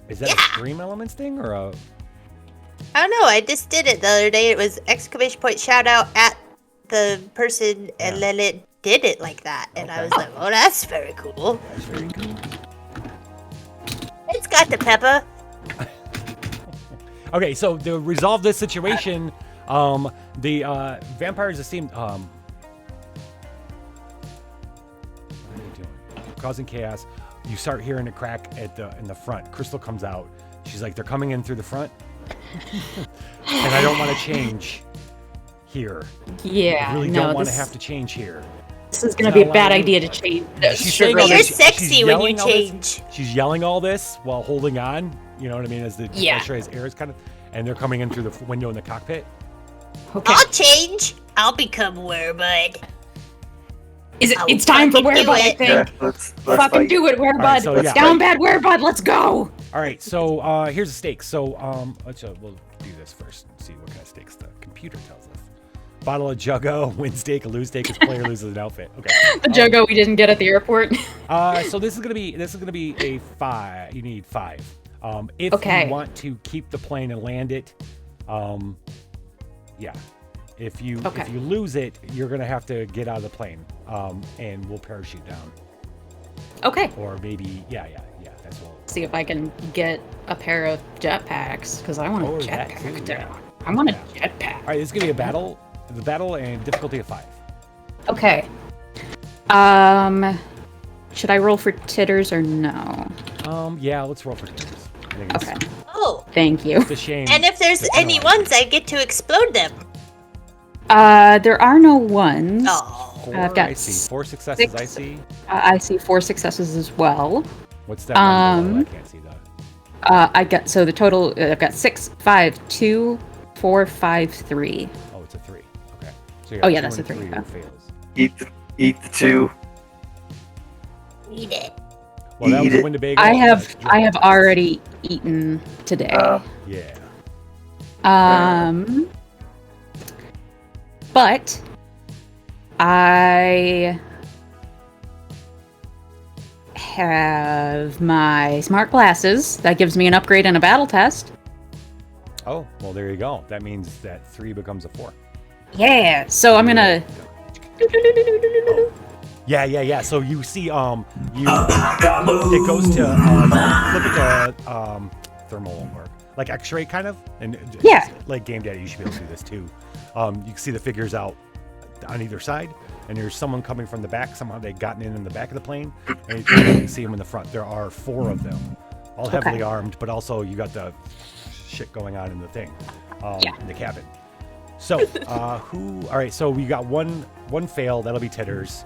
Is that Yeah. a Stream Elements thing or a? I don't know. I just did it the other day. It was exclamation point shout out at the person, and Yeah. then it did it like that, and I Okay. was like, "Oh, that's very cool." That's very cool. It's got the pepper. Okay, so to resolve this situation, The vampires just seem what are they doing? Causing chaos. You start hearing a crack in the front. Crystal comes out. She's like, they're coming in through the front, and I don't want to change here. Yeah, I really don't want to have to change here. This is going to be a bad idea to change. She's saying But all you're this- sexy she's when you yelling all this- change. She's yelling all this while holding on. You know what I mean? As the Yeah. pressurized air is kind of, and they're coming in through the window in the cockpit. Okay. I'll change. I'll become Werebud. It's time for fucking do Werebud, I it. think. Yeah, let's Fucking fight. do it, Werebud. Alright, so yeah. Down bad, Werebud. Let's go. All right, so here's the stakes. So we'll do this first and see what kind of stakes the computer tells us. Bottle of Juggo, win stake, lose stake, if player loses an outfit. Okay. The Jogo we didn't get at the airport. So this is gonna be a 5. You need 5. If Okay. you want to keep the plane and land it, yeah. If you lose it, you're gonna have to get out of the plane, and we'll parachute down. Okay. Or maybe yeah. That's what. See if I can get a pair of jetpacks, because I want a Oh, that jetpack. too, yeah. I want a jetpack. All right, this is gonna be a battle. The battle and difficulty of 5. Okay. Should I roll for titters or no? Yeah, let's roll for titters. I think it's, Okay. Oh, Thank you. it's a shame. and if there's that you any don't like ones, I get to explode them. There are no ones. Oh. 4, I've got I see 4 successes. 6. I see. I see 4 successes as well. What's that one below? I can't see that. I got so the total. I've got 6, 5, 2, 4, 5, 3. Oh, it's a 3. Okay. So you Oh, got yeah, 2 that's and a 3, 3 yeah. fails. Eat the 2. Eat it. Well, that was Eat a it. Winnebago. I have already eaten today. Yeah. But I have my smart glasses. That gives me an upgrade in a battle test. Oh, well, there you go. That means that 3 becomes a 4. Yeah. So I'm gonna. Yeah. So you see, it goes to flip it to thermal won't work, like X-ray kind of, and Yeah. like Game Daddy, you should be able to do this too. You can see the figures out on either side, and there's someone coming from the back. Somehow they've gotten in the back of the plane, and you can see them in the front. There are 4 of them, all heavily armed, but also you got the shit going on in the thing, in the cabin. So all right, so we got one fail. That'll be Titters.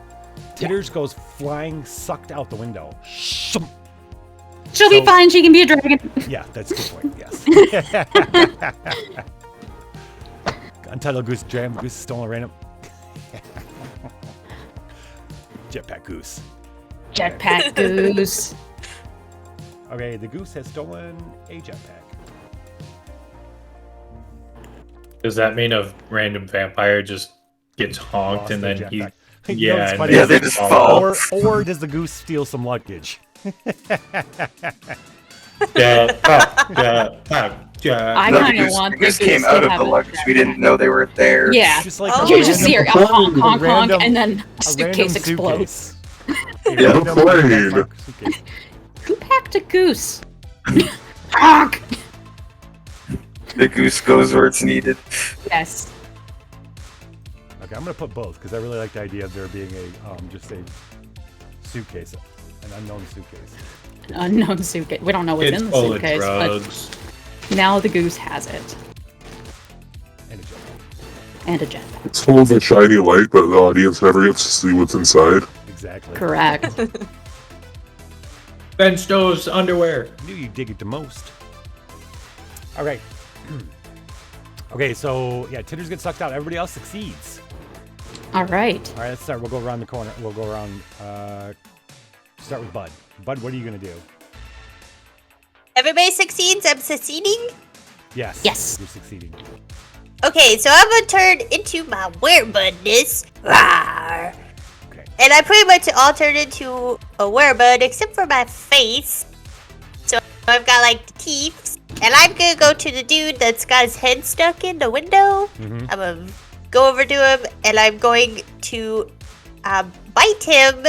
Titters goes flying, sucked out the window. She'll be fine. She can be a dragon. Yeah, that's a good point. Yes. Untitled Goose Jam. Goose stolen random. Jetpack Goose. Jetpack Goose. Okay, the goose has stolen a jetpack. Does that mean a random vampire just gets honked Lost and their then he? jetpack. You know what's Yeah, funny? Yeah, they just fall. Or does the goose steal some luggage? I No, kind of Goose- want the Goose goose came to out of have the a luggage. We jetpack. didn't know they were there. Yeah. Just like Oh. a You just see her random- honk, honk, honk, random- and then a suitcase random explodes. A Yeah, random plane. suitcase. Who packed a goose? Honk! The goose goes where it's needed. Yes. Okay, I'm gonna put both because I really like the idea of there being a just a suitcase, an unknown suitcase. Unknown suitcase. We don't know what's It's in the full of suitcase, drugs. but now the goose has it. And a jetpack. And a jetpack. It's full of a shiny light, but the audience never gets to see what's inside. Exactly. Correct. Ben Snow's underwear. Knew you dig it the most. All right. Okay, so yeah, Titters get sucked out. Everybody else succeeds. All right. All right, let's start. We'll go around the corner. We'll go around. Start with Bud. Bud, what are you gonna do? Everybody succeeds. I'm succeeding. Yes. Yes. You're succeeding. Okay, so I'm gonna turn into my werebudness. Rawr. Okay. And I pretty much all turned into a werebud except for my face. So I've got like the teeth. And I'm gonna go to the dude that's got his head stuck in the window. Mhm. I'm gonna go over to him and I'm going to bite him.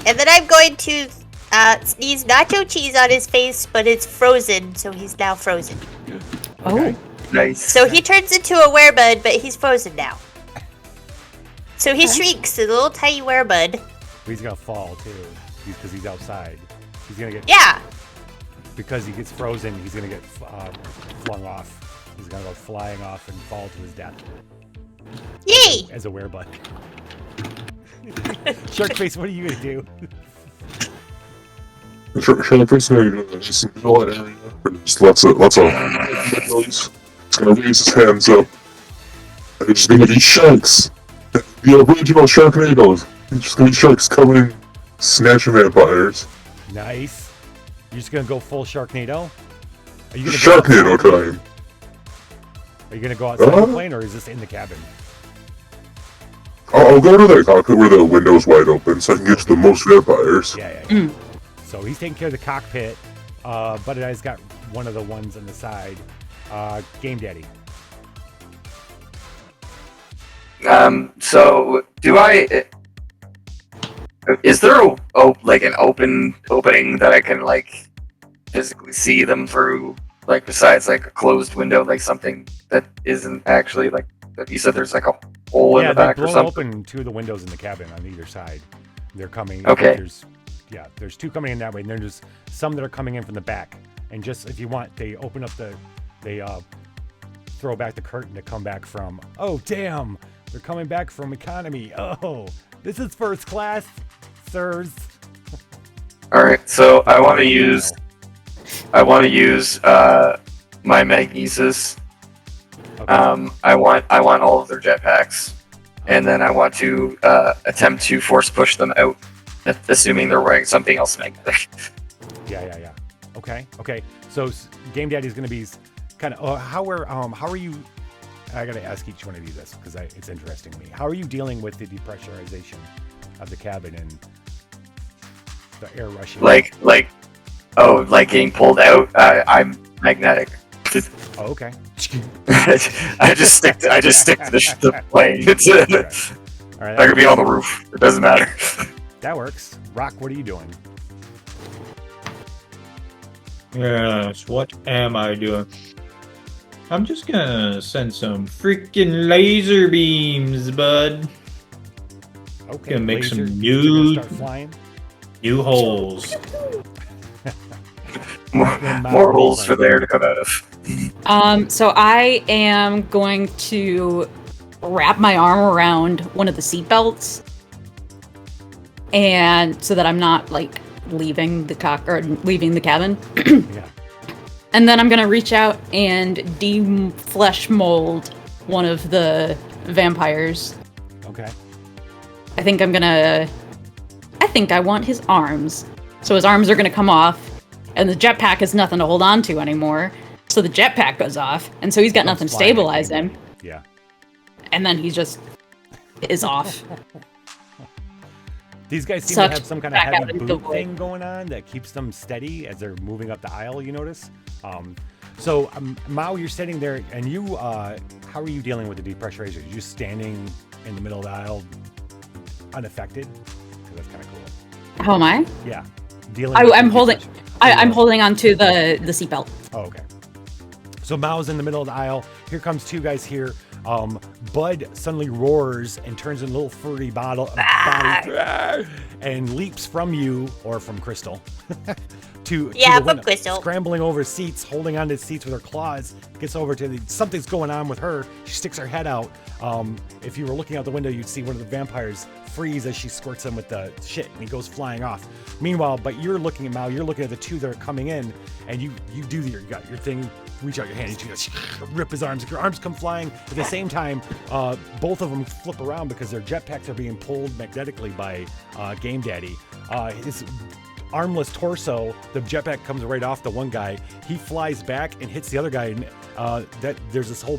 And then I'm going to sneeze nacho cheese on his face, but it's frozen, so he's now frozen. Oh. Nice. So he turns into a werebud, but he's frozen now. So he shrieks, a little tiny werebud. He's gonna fall too, because he's outside. He's gonna get because he gets frozen. He's gonna get flung off. He's gonna go flying off and fall to his death. Yay! As a werebud. Sharkface, what are you gonna do? Sharkface is in the middle area. There's lots of windows. He's gonna raise his hands up. There's gonna be sharks. The original Sharknadoes. There's just gonna be sharks coming, snatching vampires. Nice. You're just gonna go full Sharknado? Are you gonna Sharknado time. Are you gonna go outside the plane, or is this in the cabin? I'll go to that cockpit where the window's wide open, so I can get to the most vampires. Yeah. So he's taking care of the cockpit. But it has got one of the ones on the side. Game Daddy. So do I? Is there an opening that I can like physically see them through? Like besides like a closed window, like something that isn't actually like you said. There's like a hole in the back or something. Open two of the windows in the cabin on either side. They're coming. Okay. There's two coming in that way, and there's some that are coming in from the back. And just if you want, they open up they throw back the curtain to come back from. Oh damn! They're coming back from economy. Oh, this is first class, sirs. All right, so I want to use my magnesis. Okay. I want all of their jetpacks, and then I want to attempt to force push them out, assuming they're wearing something else magnetic. Yeah. Okay. So Game Daddy's gonna be kind of. How are you? I gotta ask each one of you this because it's interesting to me. How are you dealing with the depressurization of the cabin and the air rushing? Like getting pulled out. I'm magnetic. Oh, okay. I just stick to the plane. All right. I could be on the roof. It doesn't matter. That works. Rock, what are you doing? Yes, what am I doing? I'm just gonna send some freaking laser beams, bud. Okay. Gonna make lasers, some they're gonna new start flying. holes. More holes for there to come out of. So I am going to wrap my arm around one of the seatbelts, and so that I'm not like leaving the cabin. Yeah. And then I'm gonna reach out and de-flesh mold one of the vampires. Okay. I think I want his arms. So his arms are gonna come off, and the jetpack has nothing to hold on to anymore. So the jetpack goes off, and so he's got nothing to stabilize him. Yeah. And then he just is off. These guys seem to have some kind of heavy boot thing going on that keeps them steady as they're moving up the aisle, you notice? So Mao, you're sitting there, and you, how are you dealing with the depressurization? Are you standing in the middle of the aisle unaffected? 'Cause that's kind of cool. How am I? Yeah. I'm holding onto the seatbelt. Oh, okay. So Mao's in the middle of the aisle. Here comes two guys here. Bud suddenly roars and turns into a little furry body and leaps from you or from Crystal to the window, Crystal. scrambling over seats, holding onto seats with her claws. Gets over to something's going on with her. She sticks her head out. If you were looking out the window, you'd see one of the vampires freeze as she squirts him with the shit, and he goes flying off. Meanwhile, but you're looking at Mao. You're looking at the two that are coming in, and you do your thing. Reach out your hand, you just rip his arms. Your arms come flying at the same time. Both of them flip around because their jetpacks are being pulled magnetically by Game Daddy. His armless torso, the jetpack comes right off the one guy. He flies back and hits the other guy, and there's this whole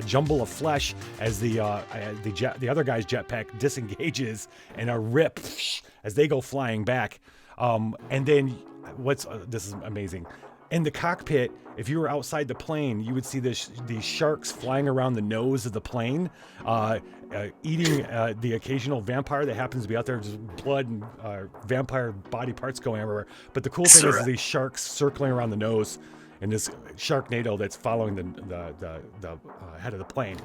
jumble of flesh as the other guy's jetpack disengages and a rip as they go flying back. And then this is amazing. In the cockpit, if you were outside the plane, you would see these sharks flying around the nose of the plane, eating the occasional vampire that happens to be out there, just blood and vampire body parts going everywhere. But the cool thing is these sharks circling around the nose, and this Sharknado that's following the head of the plane.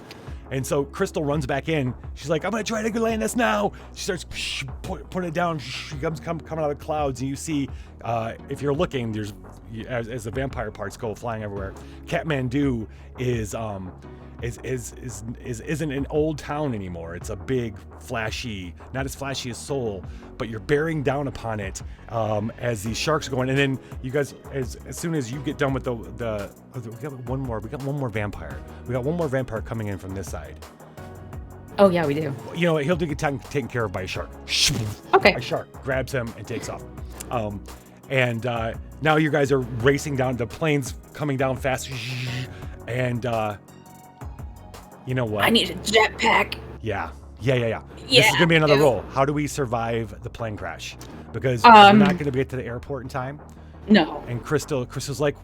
And so Crystal runs back in. She's like, I'm going to try to land this now. She starts putting it down. She comes coming out of the clouds, and you see, if you're looking, there's as the vampire parts go flying everywhere. Kathmandu isn't an old town anymore. It's a big, flashy, not as flashy as Seoul, but you're bearing down upon it as these sharks are going. And then you guys, as soon as you get done with we got one more vampire. We got one more vampire coming in from this side. Oh yeah, we do. You know, he'll get taken care of by a shark. Okay. A shark grabs him and takes off. And now you guys are racing down. The plane's coming down fast. And you know what? I need a jetpack. Yeah. This is gonna be another roll. How do we survive the plane crash? Because we're not gonna get to the airport in time. No. And Crystal's like,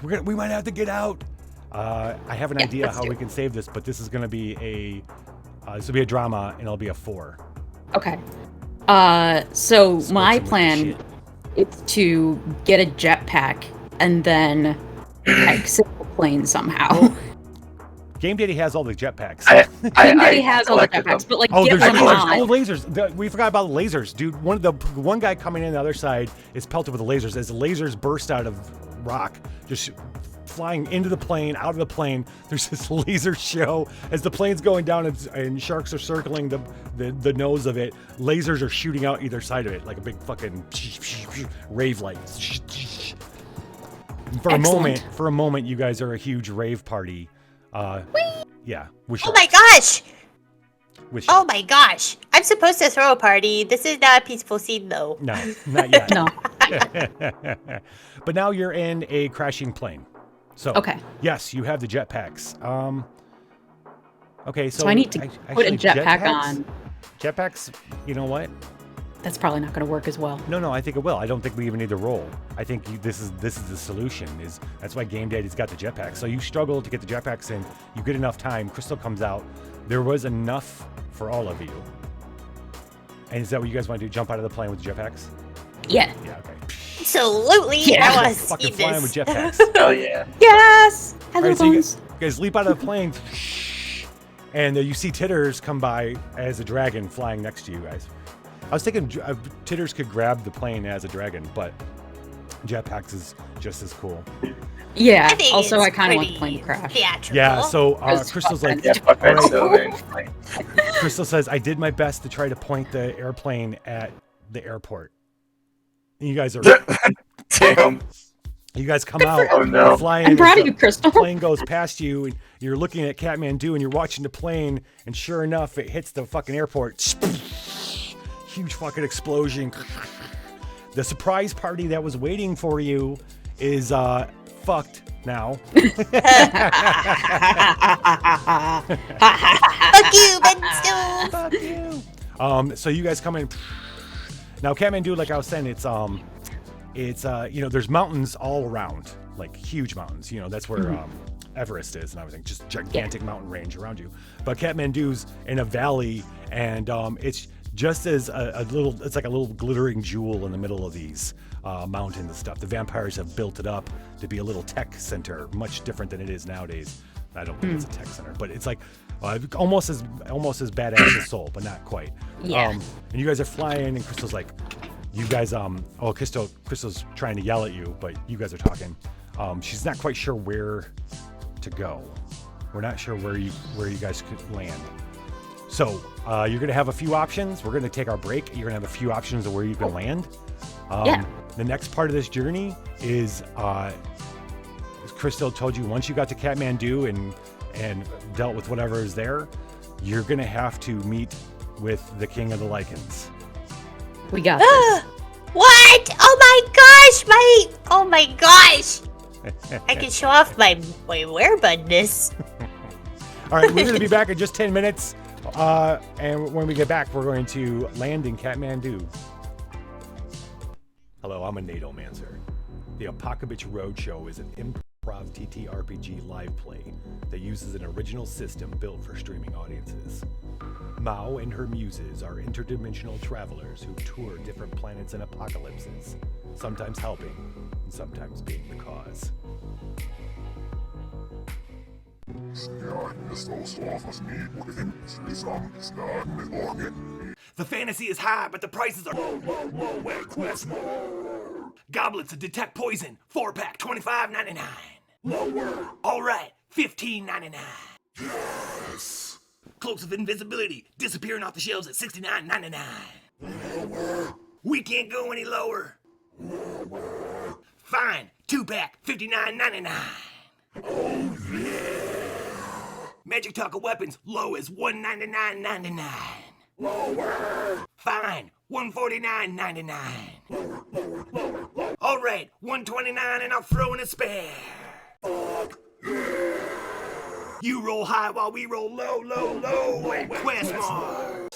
we might have to get out. I have an idea how we can save this, but this is gonna be this will be a drama, and it'll be a 4. Okay. So my plan is to get a jetpack and then exit the plane somehow. Game Daddy has all the jetpacks. Game Daddy has all the jetpacks, but like get one on. Lasers. We forgot about the lasers, dude. One guy coming in the other side is pelted with the lasers. As the lasers burst out of rock, just flying into the plane, out of the plane. There's this laser show as the plane's going down and sharks are circling the nose of it. Lasers are shooting out either side of it like a big fucking rave light. For a moment, you guys are a huge rave party. Yeah. Oh my gosh! Oh my gosh! I'm supposed to throw a party. This is not a peaceful scene, though. No, not yet. No. But now you're in a crashing plane. So okay. Yes, you have the jetpacks. Okay, so I need to put a jetpack on. Jetpacks. You know what? That's probably not going to work as well. No, I think it will. I don't think we even need to roll. I think this is the solution. That's why Game Daddy's got the jetpacks. So you struggle to get the jetpacks in. You get enough time. Crystal comes out. There was enough for all of you. And is that what you guys want to do? Jump out of the plane with the jetpacks? Yeah. Yeah. Okay. Absolutely. Yeah. I want to see Fucking this. flying with jetpacks. Oh yeah. Yes. Hello, All right, so you bones. guys leap out of the plane, and you see Titters come by as a dragon flying next to you guys. I was thinking Titters could grab the plane as a dragon, but jetpacks is just as cool. Yeah. I Also, I kind of want pretty the plane to crash. theatrical. Yeah, so Because Crystal's like, Yeah, fuck all that right. so very funny. Crystal says, I did my best to try to point the airplane at the airport. And you guys are, Damn. you guys come out, Oh no. flying. I'm proud as of you, Crystal. The plane goes past you, and you're looking at Kathmandu, and you're watching the plane, and sure enough, it hits the fucking airport. Huge fucking explosion. The surprise party that was waiting for you is fucked now. Fuck you, Bensto. Fuck you. So you guys come in. Now Kathmandu, like I was saying, it's there's mountains all around, like huge mountains. You know, that's where Everest is and everything, just gigantic mountain range around you. But Kathmandu's in a valley, and it's just as it's like a little glittering jewel in the middle of these mountains and stuff. The vampires have built it up to be a little tech center, much different than it is nowadays. I don't think it's a tech center, but it's like almost as badass as Seoul, but not quite. Yeah. And you guys are flying, and Crystal's like, you guys Crystal's trying to yell at you, but you guys are talking. She's not quite sure where to go. We're not sure where you guys could land. So you're gonna have a few options. We're gonna take our break. You're gonna have a few options of where you can land. Yeah. The next part of this journey is, as Crystal told you, once you got to Kathmandu and dealt with whatever is there, you're gonna have to meet with the King of the Lycans. We got this. What? Oh my gosh! I can show off my werebunness. All right, we're gonna be back in just 10 minutes. And when we get back, we're going to land in Kathmandu. Hello, I'm a Nadomancer. The Apocabitch Roadshow is an improv TTRPG live play that uses an original system built for streaming audiences. Mao and her Muses are interdimensional travelers who tour different planets and apocalypses, sometimes helping, and sometimes being the cause. The fantasy is high, but the prices are low, request more. Goblets to detect poison, 4-pack, $25.99. Lower. All right, $15.99. Yes. Cloaks of invisibility, disappearing off the shelves at $69.99. Lower. We can't go any lower. Lower. Fine, 2-pack, $59.99. Oh yeah. Magic tackle weapons, low as $199.99. Lower. Fine, $149.99. All right, $129 and I'll throw in a spare. Fuck yeah. You roll high while we roll low, and quest more.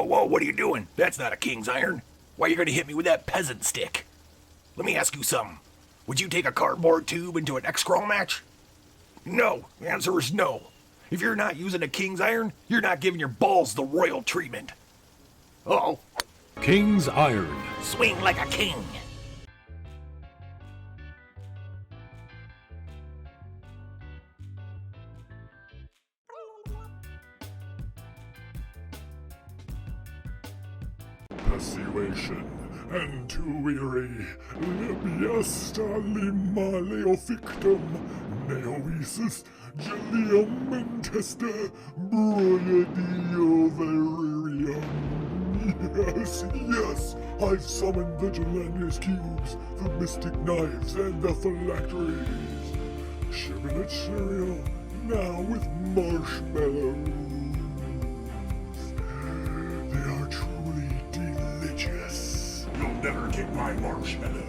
Whoa, what are you doing? That's not a king's iron. Why are you gonna hit me with that peasant stick? Let me ask you something. Would you take a cardboard tube into an X-Crawl match? No, the answer is no. If you're not using a king's iron, you're not giving your balls the royal treatment. Uh-oh. King's Iron. Swing like a king. Persuasion and too weary. Lebiesta lima leofictum. Neoesis gelium intesta. Broidio veririum. Yes, I've summoned the gelatinous cubes, the mystic knives, and the phylacteries. Sugarlet cereal, now with marshmallows. They are truly delicious. You'll never get my marshmallows.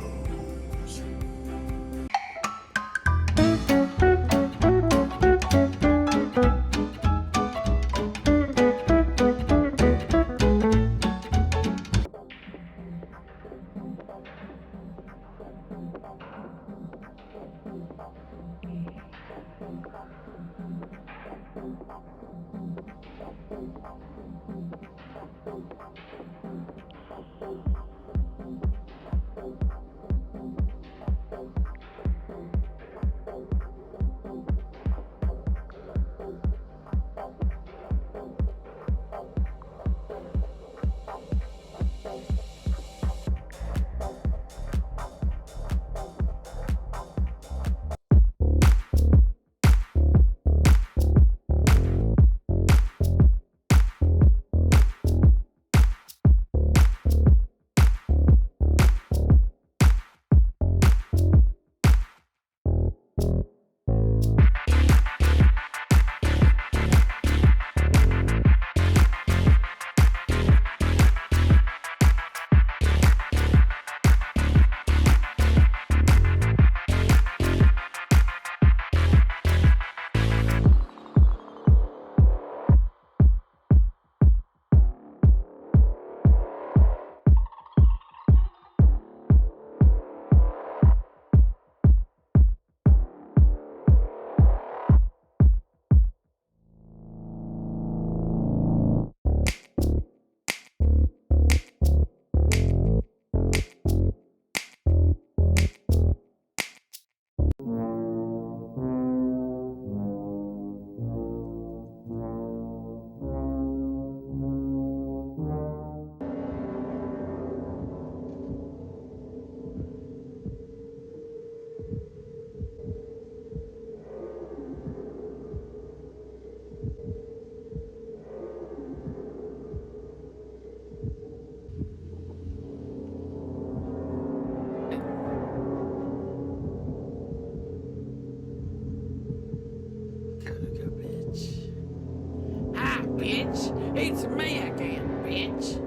It's me again, bitch.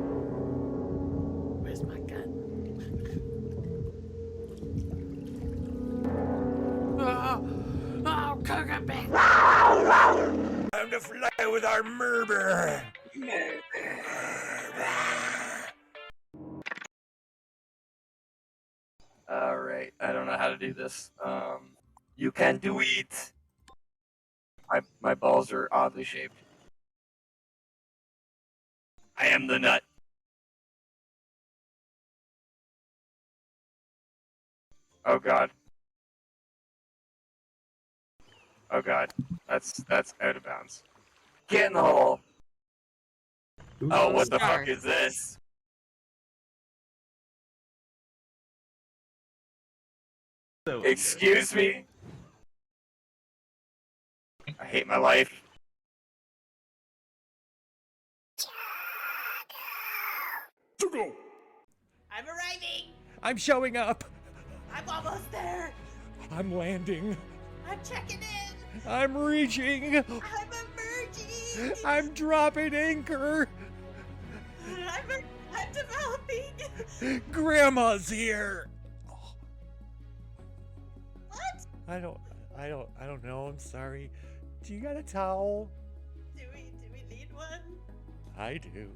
Where's my gun? Oh, Apocabitch! Time to fly with our murder. Alright, I don't know how to do this. You can do it! My balls are oddly shaped. I am the nut. Oh god. Oh god. That's out of bounds. Get in the hole! Oh, what the fuck is this? Excuse me? I hate my life. I'm arriving. I'm showing up. I'm almost there. I'm landing. I'm checking in. I'm reaching. I'm emerging. I'm dropping anchor. I'm developing. Grandma's here. What? I don't know. I'm sorry. Do you got a towel? Do we need one? I do.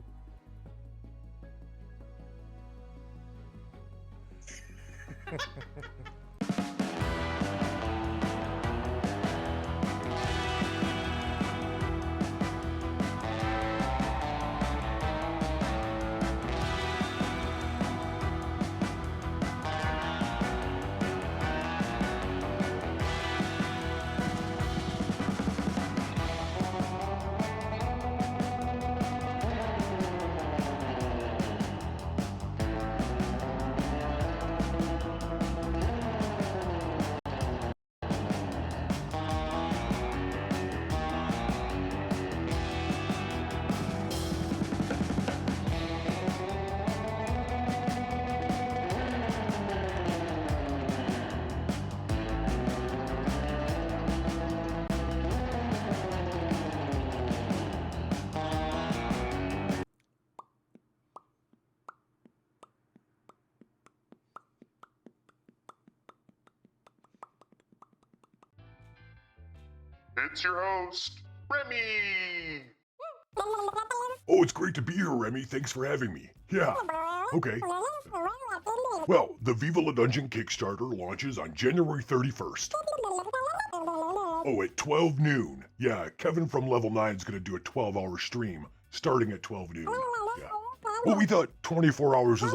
It's your host, Remy! Oh, it's great to be here, Remy. Thanks for having me. Yeah, okay. Well, the Viva La Dungeon Kickstarter launches on January 31st. Oh, at 12 noon. Yeah, Kevin from Level 9 is going to do a 12-hour stream starting at 12 noon. Yeah. Well, we thought 24 hours was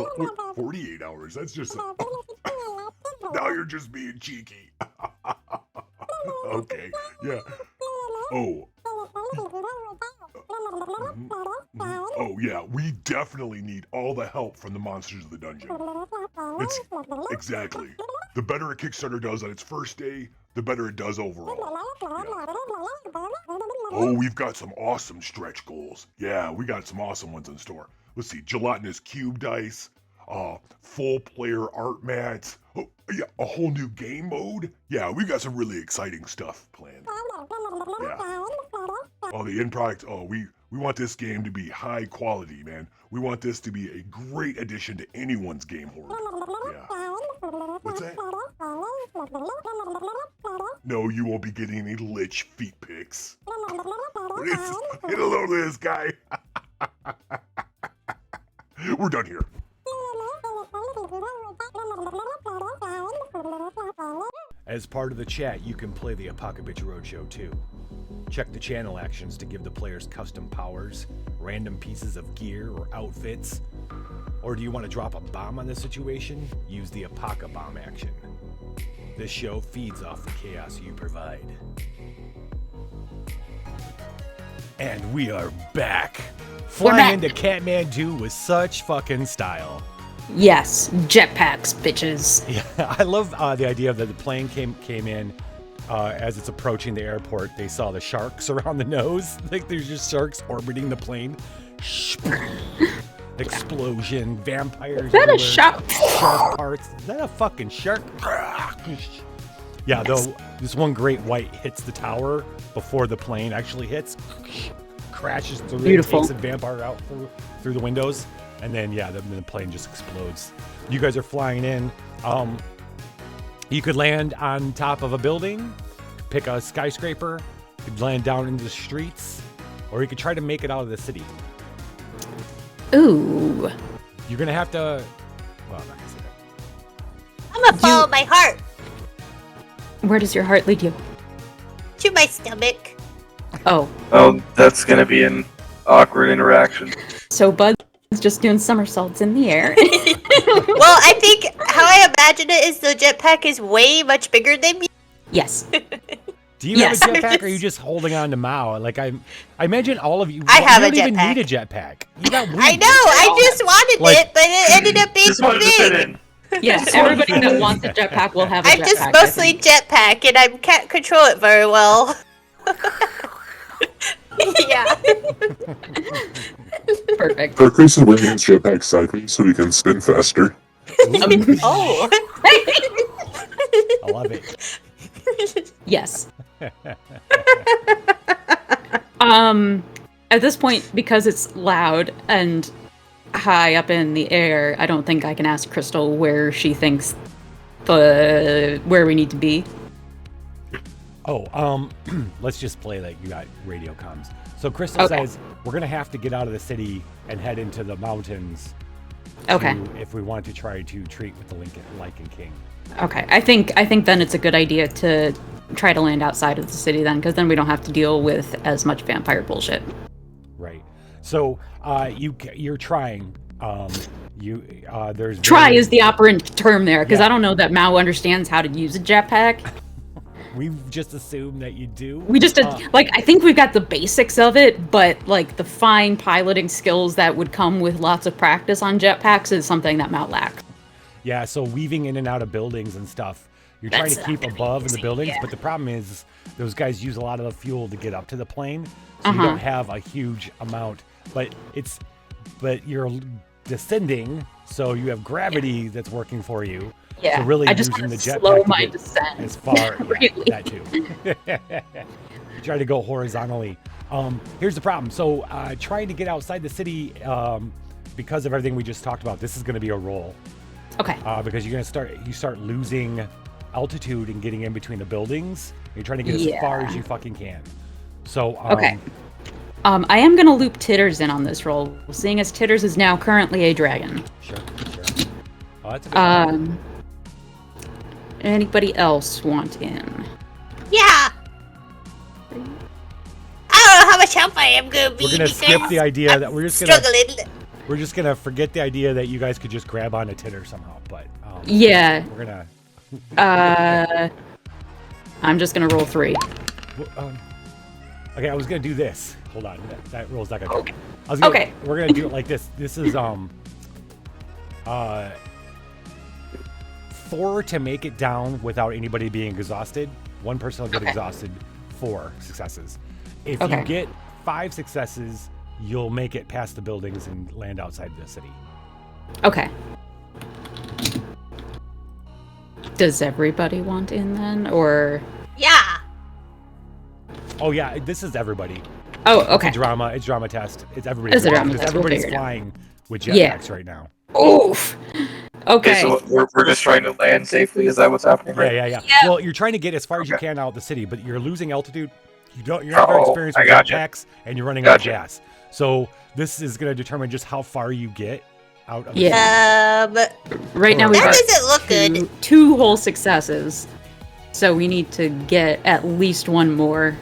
48 hours. That's just now you're just being cheeky. Okay, yeah. Oh. Oh, yeah, we definitely need all the help from the monsters of the dungeon. It's exactly. The better a Kickstarter does on its first day, the better it does overall. Yeah. Oh, we've got some awesome stretch goals. Yeah, we got some awesome ones in store. Let's see, gelatinous cube dice, full player art mats. Oh, yeah, a whole new game mode. Yeah, we got some really exciting stuff planned. Yeah. Oh, the end product. Oh, we want this game to be high quality, man. We want this to be a great addition to anyone's game hoard. Yeah. What's that? No, you won't be getting any lich feet pics. Get a load of this guy. We're done here. As part of the chat, you can play the Apocabitch Roadshow too. Check the channel actions to give the players custom powers, random pieces of gear or outfits. Or do you want to drop a bomb on the situation? Use the Apocabomb action. This show feeds off the chaos you provide. And we are back! Flying into Catman with such fucking style. Yes, jetpacks, bitches. Yeah, I love the idea that the plane came in as it's approaching the airport. They saw the sharks around the nose. Like there's just sharks orbiting the plane. Explosion, vampires. Is that a shark? Shark parts. Is that a fucking shark? Yeah, though this one great white hits the tower before the plane actually hits. crashes through Beautiful. it, takes a vampire out through the windows, and then the plane just explodes. You guys are flying in. You could land on top of a building, pick a skyscraper, you could land down into the streets, or you could try to make it out of the city. Ooh. You're gonna have to. Well, I'm not gonna say that. I'm gonna follow my heart Where does your heart lead you? to my stomach. Oh, Oh, that's gonna be an awkward interaction. so Bud's just doing somersaults in the air. Well, I think how I imagine it is the jetpack is way much bigger than me. Yes. Do you Yes. have a jetpack, or are you just holding on to Mao? Like I imagine all of you. I have you a don't even jetpack. need a jetpack. You got wings. I know. I just wanted Like- it, but it ended up being Just wanted to fit big. in. Yeah, everybody that wants a jetpack will have a I'm jetpack. just I mostly think. jetpack, and I can't control it very well. Yeah. Perfect. Dark Race is wearing his jetpack sideways so he can spin faster. Oh. I love it. Yes. At this point, because it's loud and high up in the air, I don't think I can ask Crystal where she thinks where we need to be. Oh, let's just play like you got radio comms. So Crystal Okay. says we're gonna have to get out of the city and head into the mountains. Okay. If we want to try to treat with the Lycan King. Okay. I think then it's a good idea to try to land outside of the city then, because then we don't have to deal with as much vampire bullshit. Right. So you're trying. There's Try very- is the operant term there, because Yeah. I don't know that Mao understands how to use a jetpack. We've just assumed that you do. We just I think we've got the basics of it, but like the fine piloting skills that would come with lots of practice on jetpacks is something that Mao lacks. Yeah, so weaving in and out of buildings and stuff. You're That's trying to keep gonna be above in the easy, buildings, yeah. but the problem is those guys use a lot of the fuel to get up to the plane, so you Uh-huh. don't have a huge amount. But you're descending, so you have gravity that's working for you. Yeah, So really I just using want the to jetpack slow to my get descent. as far. Yeah, Really. that too. You try to go horizontally. Here's the problem. So trying to get outside the city, because of everything we just talked about, this is going to be a roll. Okay. Because you're gonna start losing altitude and getting in between the buildings. You're trying to get as far as you fucking can. So Okay. I am gonna loop Titters in on this roll, seeing as Titters is now currently a dragon. Sure. Oh, that's a good one. Anybody else want in? Yeah. I don't know how much help I am gonna be. We're gonna skip because the idea I'm that we're just gonna struggling. forget the idea that you guys could just grab on a Titter somehow. But Yeah. we're gonna. I'm just gonna roll 3. Okay, I was gonna do this. Hold on, that roll's not gonna. Okay. Okay. We're gonna do it like this. This is 4 to make it down without anybody being exhausted. One person will get exhausted. 4 successes. If you get 5 successes, you'll make it past the buildings and land outside the city. Okay. Does everybody want in then, or? Yeah. Oh yeah, this is everybody. Oh, okay. It's drama test. It's everybody. It's a drama because test, we'll everybody's figure it out. flying with Yeah. jetpacks right now. Oof. Okay. So we're just trying to land safely. Is that what's happening? Right? Yeah. Well, you're trying to get as far as you can out of the city, but you're losing altitude. You're not very experienced I with gotcha. jetpacks, and you're running out of Gotcha. gas. So this is going to determine just how far you get out of the Yeah. city. Right now we That got doesn't look good. two whole successes, so we need to get at least one more.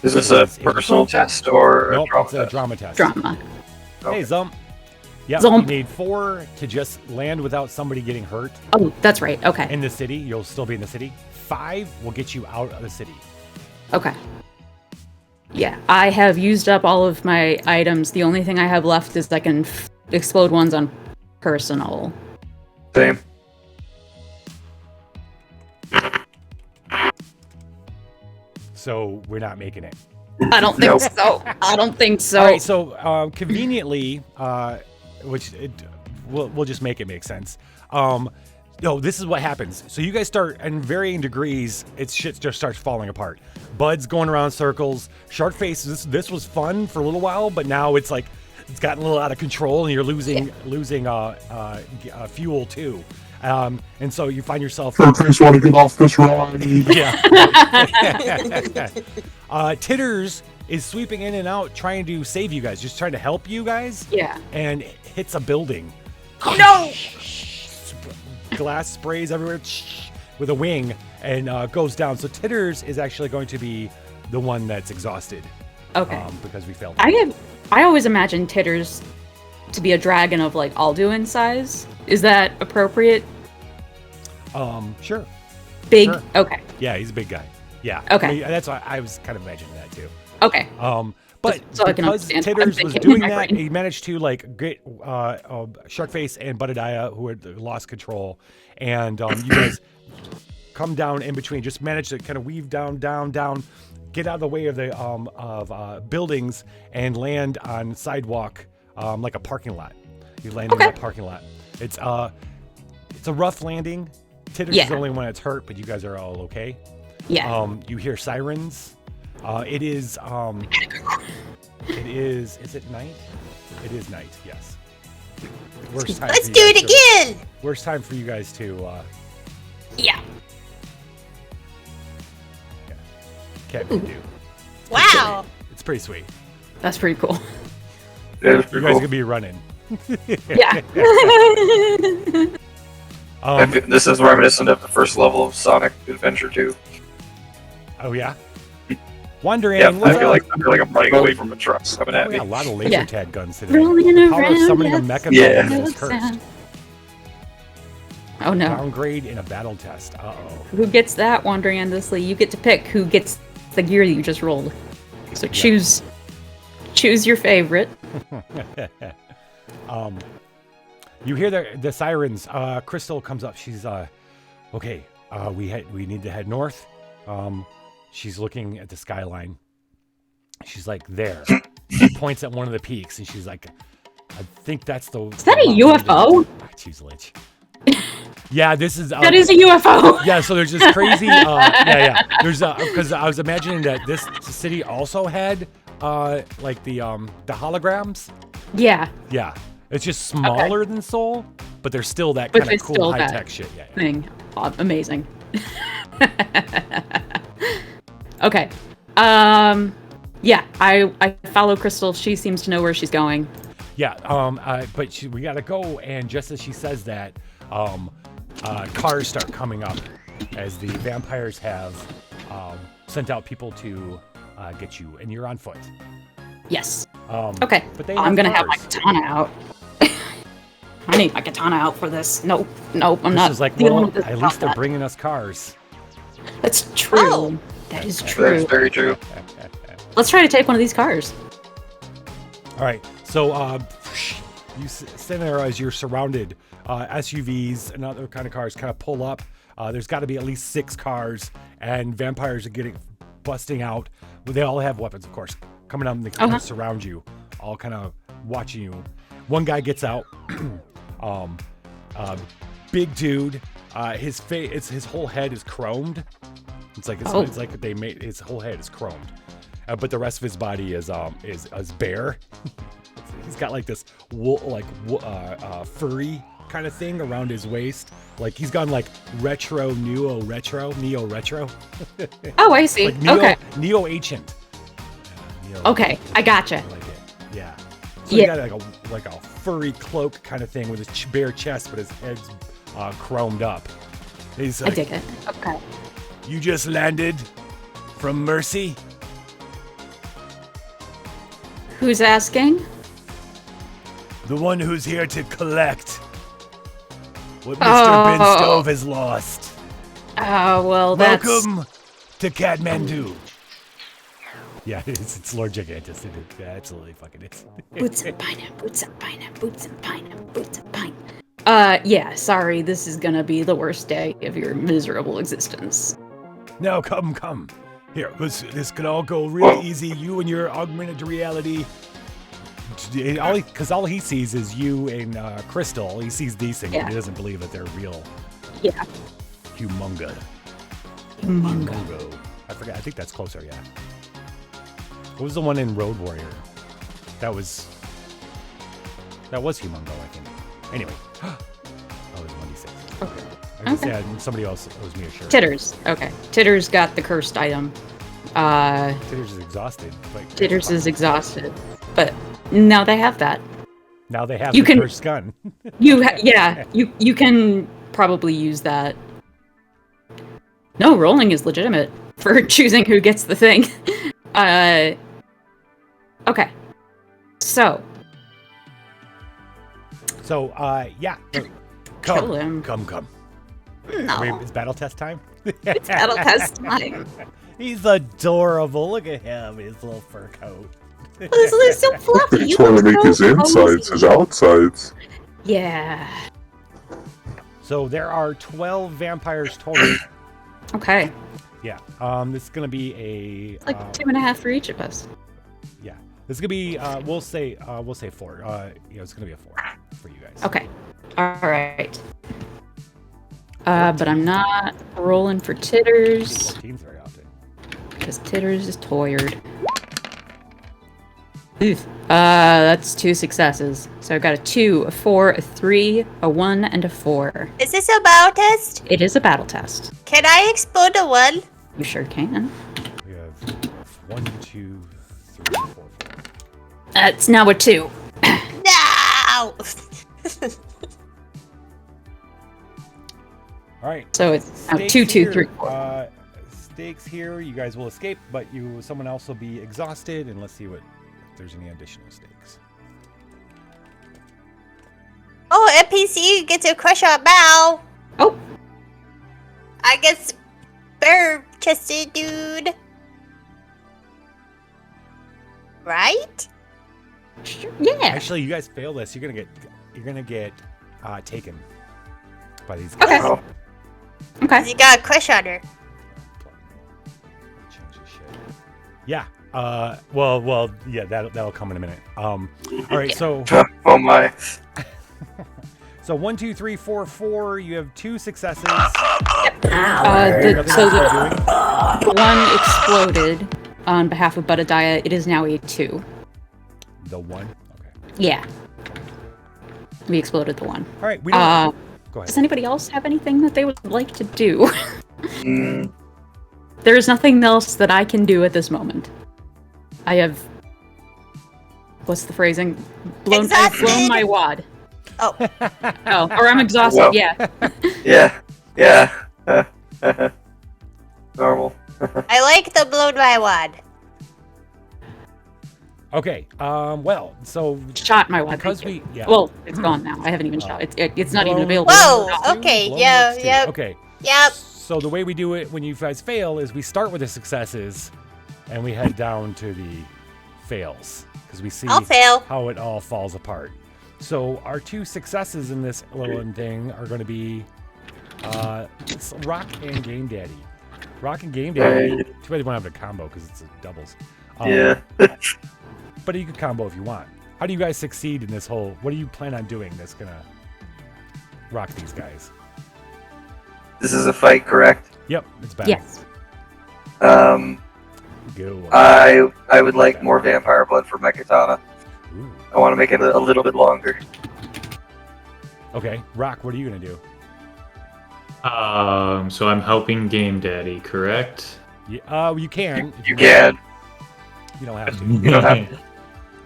Is this a personal test or Nope, a drama it's a test? drama test. Drama. Hey, Zump. Yeah, Zump. you need 4 to just land without somebody getting hurt Oh, that's right. Okay. in the city. You'll still be in the city. 5 will get you out of the city. Okay. Yeah, I have used up all of my items. The only thing I have left is I can explode ones on personal. Same. So we're not making it. I don't think Nope. so. I don't think so. All right, so conveniently, we'll just make it make sense. No, this is what happens. So you guys start, in varying degrees, shit just starts falling apart. Bud's going around circles. Sharkface, this was fun for a little while, but now it's like it's gotten a little out of control, and you're losing fuel too. And so you find yourself. Please want to get off this ride. Yeah. Titters is sweeping in and out, trying to save you guys, just trying to help you guys. Yeah. And hits a building. No! Glass sprays everywhere with a wing and goes down. So Titters is actually going to be the one that's exhausted. Okay. Because we failed. I always imagine Titters to be a dragon of like Alduin size. Is that appropriate? Sure. Big. Sure. Okay. Yeah, he's a big guy. Yeah. Okay. I mean, that's why I was kind of imagining that too. Okay. But so I can because understand what I'm Titters was thinking in doing my that, brain. he managed to like get Sharkface and Budadiah, who had lost control, and you guys come down in between. Just managed to kind of weave down, get out of the way of the buildings and land on sidewalk, like a parking lot. You land in a parking lot. It's a rough landing. Titters is the only one that's hurt, but you guys are all okay. Yeah. You hear sirens. Is it night? It is night, yes. Worst time Let's for you do guys it again! Worst time for you guys to, Yeah. can't do. Wow! It's pretty sweet. That's pretty cool. Yeah, it's You pretty guys cool. could be running. Yeah. This is reminiscent of the first level of Sonic Adventure 2. Oh, yeah? Wandering. Yeah, I feel like I'm running away from a truck coming at We me. got a lot of laser Yeah. tag guns today. Rolling The power of around summoning a outside mecha Yeah. is the cursed. sound. Oh no. Downgrade in a battle test. Who gets that, wandering endlessly? You get to pick who gets the gear that you just rolled. So choose your favorite. You hear the sirens. Crystal comes up. She's okay. We need to head north. She's looking at the skyline. She's like, there. She points at one of the peaks, and she's like, I think that's the. Is that a UFO? She's lich. Yeah, this is. That is a UFO. Yeah, so there's this crazy. Yeah. There's because I was imagining that this city also had like the holograms. Yeah. Yeah, it's just smaller than Seoul, but there's still that But kind of it's cool still high that tech shit. Yeah. Thing. Amazing. Okay. Yeah, I follow Crystal. She seems to know where she's going. Yeah. But we gotta go, and just as she says that, cars start coming up as the vampires have sent out people to get you, and you're on foot. Yes. Okay. Okay. But they I'm gonna have my cars. katana out. I need my katana out for this. Nope, I'm This not. is like, dealing well, with this at least they're combat. bringing us cars. That's true. Oh. That is That true. is very true. Let's try to take one of these cars. All right, so you stand there as you're surrounded. SUVs and other kind of cars kind of pull up. There's got to be at least 6 cars, and vampires are busting out. They all have weapons, of course, coming up and they kind of surround you, all kind of watching you. One guy gets out. Big dude. His whole head is chromed. It's like they made his whole head is chromed, but the rest of his body is bare. He's got like this wool, furry kind of thing around his waist. Like he's gone like neo retro. Oh, I see. Like Neo ancient. Okay, I gotcha. I like it. Yeah. So he got like a furry cloak kind of thing with his bare chest, but his head's chromed up. He's like, I dig it. Okay. You just landed from Mercy? Who's asking? The one who's here to collect what Mr. Ben Stove has lost. Oh, well, that's... Welcome to Kathmandu. Yeah, it's Lord Gigantus. It absolutely fucking is. Boots and pine, boots and pine, boots and pine, boots and pine. Yeah, sorry, this is gonna be the worst day of your miserable existence. No, come. Here, this could all go really easy. You and your augmented reality. Because all he sees is you and Crystal. He sees these things, but he doesn't believe that they're real Yeah. Humunga. Humunga. Humungo. I forget. I think that's closer. Yeah. What was the one in Road Warrior? That was Humungo, I think. Anyway. Oh, it was 1d6. Okay. I just said somebody else owes me a shirt. Titters. Okay. Titters got the cursed item. Titters is exhausted. But Titters is exhausted. But now they have that. now they have You the can- cursed gun. You can probably use that. No, rolling is legitimate for choosing who gets the thing. Okay. So, So, yeah. Kill him. Come. no. Wait, it's battle test time? It's battle test time. He's adorable. Look at him, his little fur coat. They're so fluffy. He's trying to make his insides his outsides. Yeah. So there are 12 vampires total. Okay. Yeah. This is gonna be a It's like 2.5 for each of us. yeah. This is gonna be we'll say 4. It's gonna be a 4 for you guys. Okay. All right. But I'm not rolling for Titters 14's very often. because Titters is tired. Oof. That's 2 successes. So I've got a 2, a 4, a 3, a 1, and a 4. Is this a battle test? It is a battle test. Can I explode a 1? You sure can. We have 1, 2, 3, 4, 5. It's now a 2. No! All right. So it's now Stakes 2, 2, here, 3, 4. Stakes here. You guys will escape, but someone else will be exhausted, and let's see if there's any additional stakes. Oh, NPC gets a crush on Mal. Oh. I guess bare chested dude. Right? Yeah. Actually, you guys fail this. You're gonna get taken by these guys. Okay. Oh, Okay. You got a crush on her. Change this shit. Yeah. Well. Yeah. That'll come in a minute. All right. So. oh my. So 1, 2, 3, 4, 4. You have 2 successes. So Nothing else the you're doing? one exploded on behalf of Budadiah. It is now a 2. The 1. Okay. Yeah. We exploded the 1. All right. We don't. Go Does ahead. anybody else have anything that they would like to do? Mm, There is nothing else that I can do at this moment. I have. What's the phrasing? I've Exhausted. blown my wad. Oh, Oh, or I'm exhausted. Well. Yeah. yeah. Normal. I like the blown my wad. Okay. Well. So Shot my wad. because thank you. we. Yeah. Well, it's gone now. I haven't even shot. It's not even Blown- available. Whoa, works too, okay, blown yeah, works too. yep. Okay. Yep. So the way we do it when you guys fail is we start with the successes, and we head down to the fails because we see I'll fail. how it all falls apart. So our 2 successes in this little thing are going to be it's Rock and Game Daddy. Rock and Game Daddy. Too bad they won't have a combo because it's a doubles. Yeah. But you could combo if you want. How do you guys succeed in this whole? What do you plan on doing that's gonna rock these guys? This is a fight, correct? Yep, it's bad. Yes. Go. I would like more vampire blood for my katana. Ooh. I want to make it a little bit longer. Okay, Rock. What are you gonna do? So I'm helping Game Daddy, correct? Yeah, you can. if You want. can. You don't have to. You don't have to.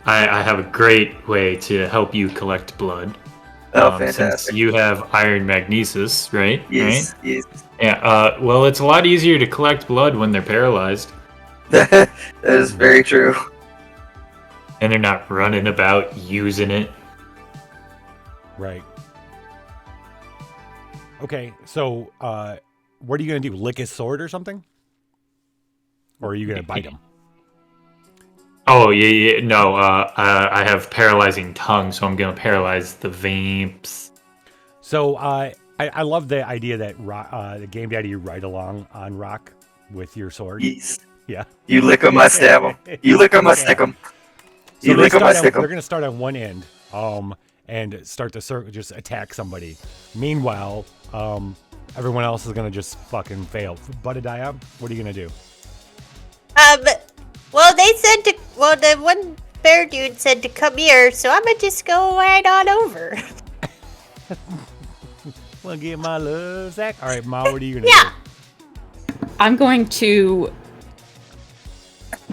I have a great way to help you collect blood. Oh, Since fantastic. you have iron magnesis, right? Yes, Right? yes. Yeah. Well, it's a lot easier to collect blood when they're paralyzed That is very true. and they're not running about using it. Right. Okay, so what are you gonna do? Lick his sword or something? Or are you gonna bite him? Oh yeah. No. I have paralyzing tongue, so I'm gonna paralyze the vamps. So I love the idea that the Game Daddy you ride along on Rock with your sword. Yes. Yeah. You lick 'em, I stab 'em. You lick 'em, I stick 'em. So You lick 'em, I stick 'em. they're gonna start on one end, and start the circle, just attack somebody. Meanwhile, everyone else is gonna just fucking fail. Buttadiah, what are you gonna do? Well, the one bear dude said to come here, so I'm gonna just go right on over. Wanna get my love, Zach? All right, Ma, what are you gonna Yeah. do? I'm going to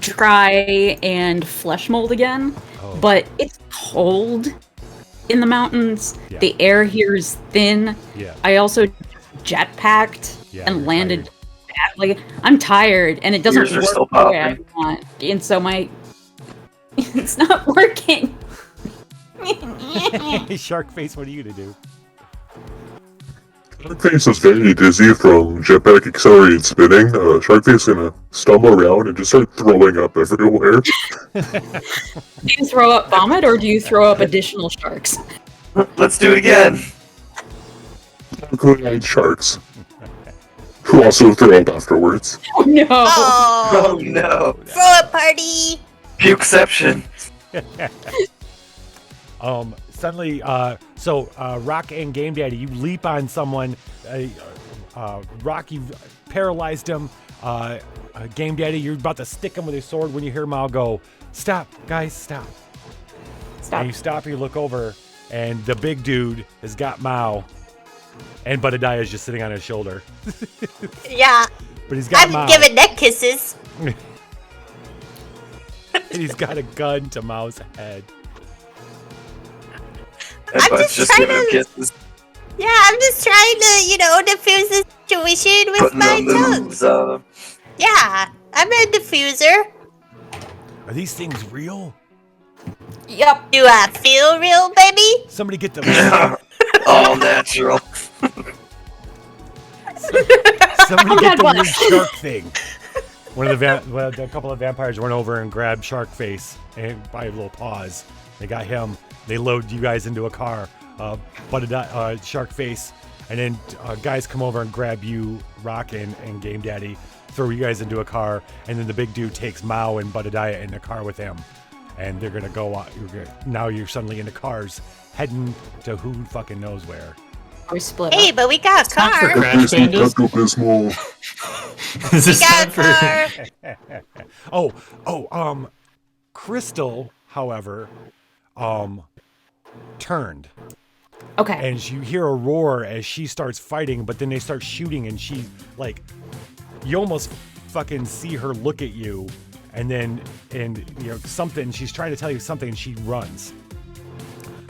try and flesh mold again, but it's cold in the mountains. Yeah. The air here is thin. Yeah. I also jetpacked Yeah, and you're landed badly. I'm tired, and it doesn't Ears are work still the way I popping. want, and so my it's not working. Shark face, what are you gonna do? Sharkface is very dizzy from jetpack accelerated spinning. Sharkface gonna stumble around and just start throwing up everywhere. Do you throw up vomit, or do you throw up additional sharks? Let's do it again. Including sharks. Who also throw up afterwards. Oh no! Oh Oh, no. throw a party. Pukeception. Suddenly, Rock and Game Daddy, you leap on someone. Rock, you've paralyzed him. Game Daddy, you're about to stick him with his sword when you hear Mao go, "Stop, guys, stop." Stop. And you stop, you look over, and the big dude has got Mao, and Buttadiah is just sitting on his shoulder. Yeah, But he's got I'm Mao. giving neck kisses. And he's got a gun to Mao's head. And I'm Bud's just just giving trying him to- kisses, Yeah, I'm just trying to, diffuse the situation with putting my the tongue. moves on. Yeah, I'm a diffuser. Are these things real? Yep. Do I feel real, baby? Somebody get the All natural. somebody get bad the one. weird shark thing. A couple of vampires went over and grabbed Sharkface and by a little paws. They got him. They load you guys into a car. Sharkface, and then guys come over and grab you, Rock and Game Daddy, throw you guys into a car, and then the big dude takes Mao and Buttadiah in the car with him, and they're gonna go out. Now you're suddenly in the cars, heading to who fucking knows where. We split Hey, up. but we got a Time for car. Crash Pepto Pandas. Bismol. Is We this got time a for? car. Crystal, however, turned. Okay. And you hear a roar as she starts fighting, but then they start shooting, and she, you almost fucking see her look at you, and something, she's trying to tell you something, and she runs.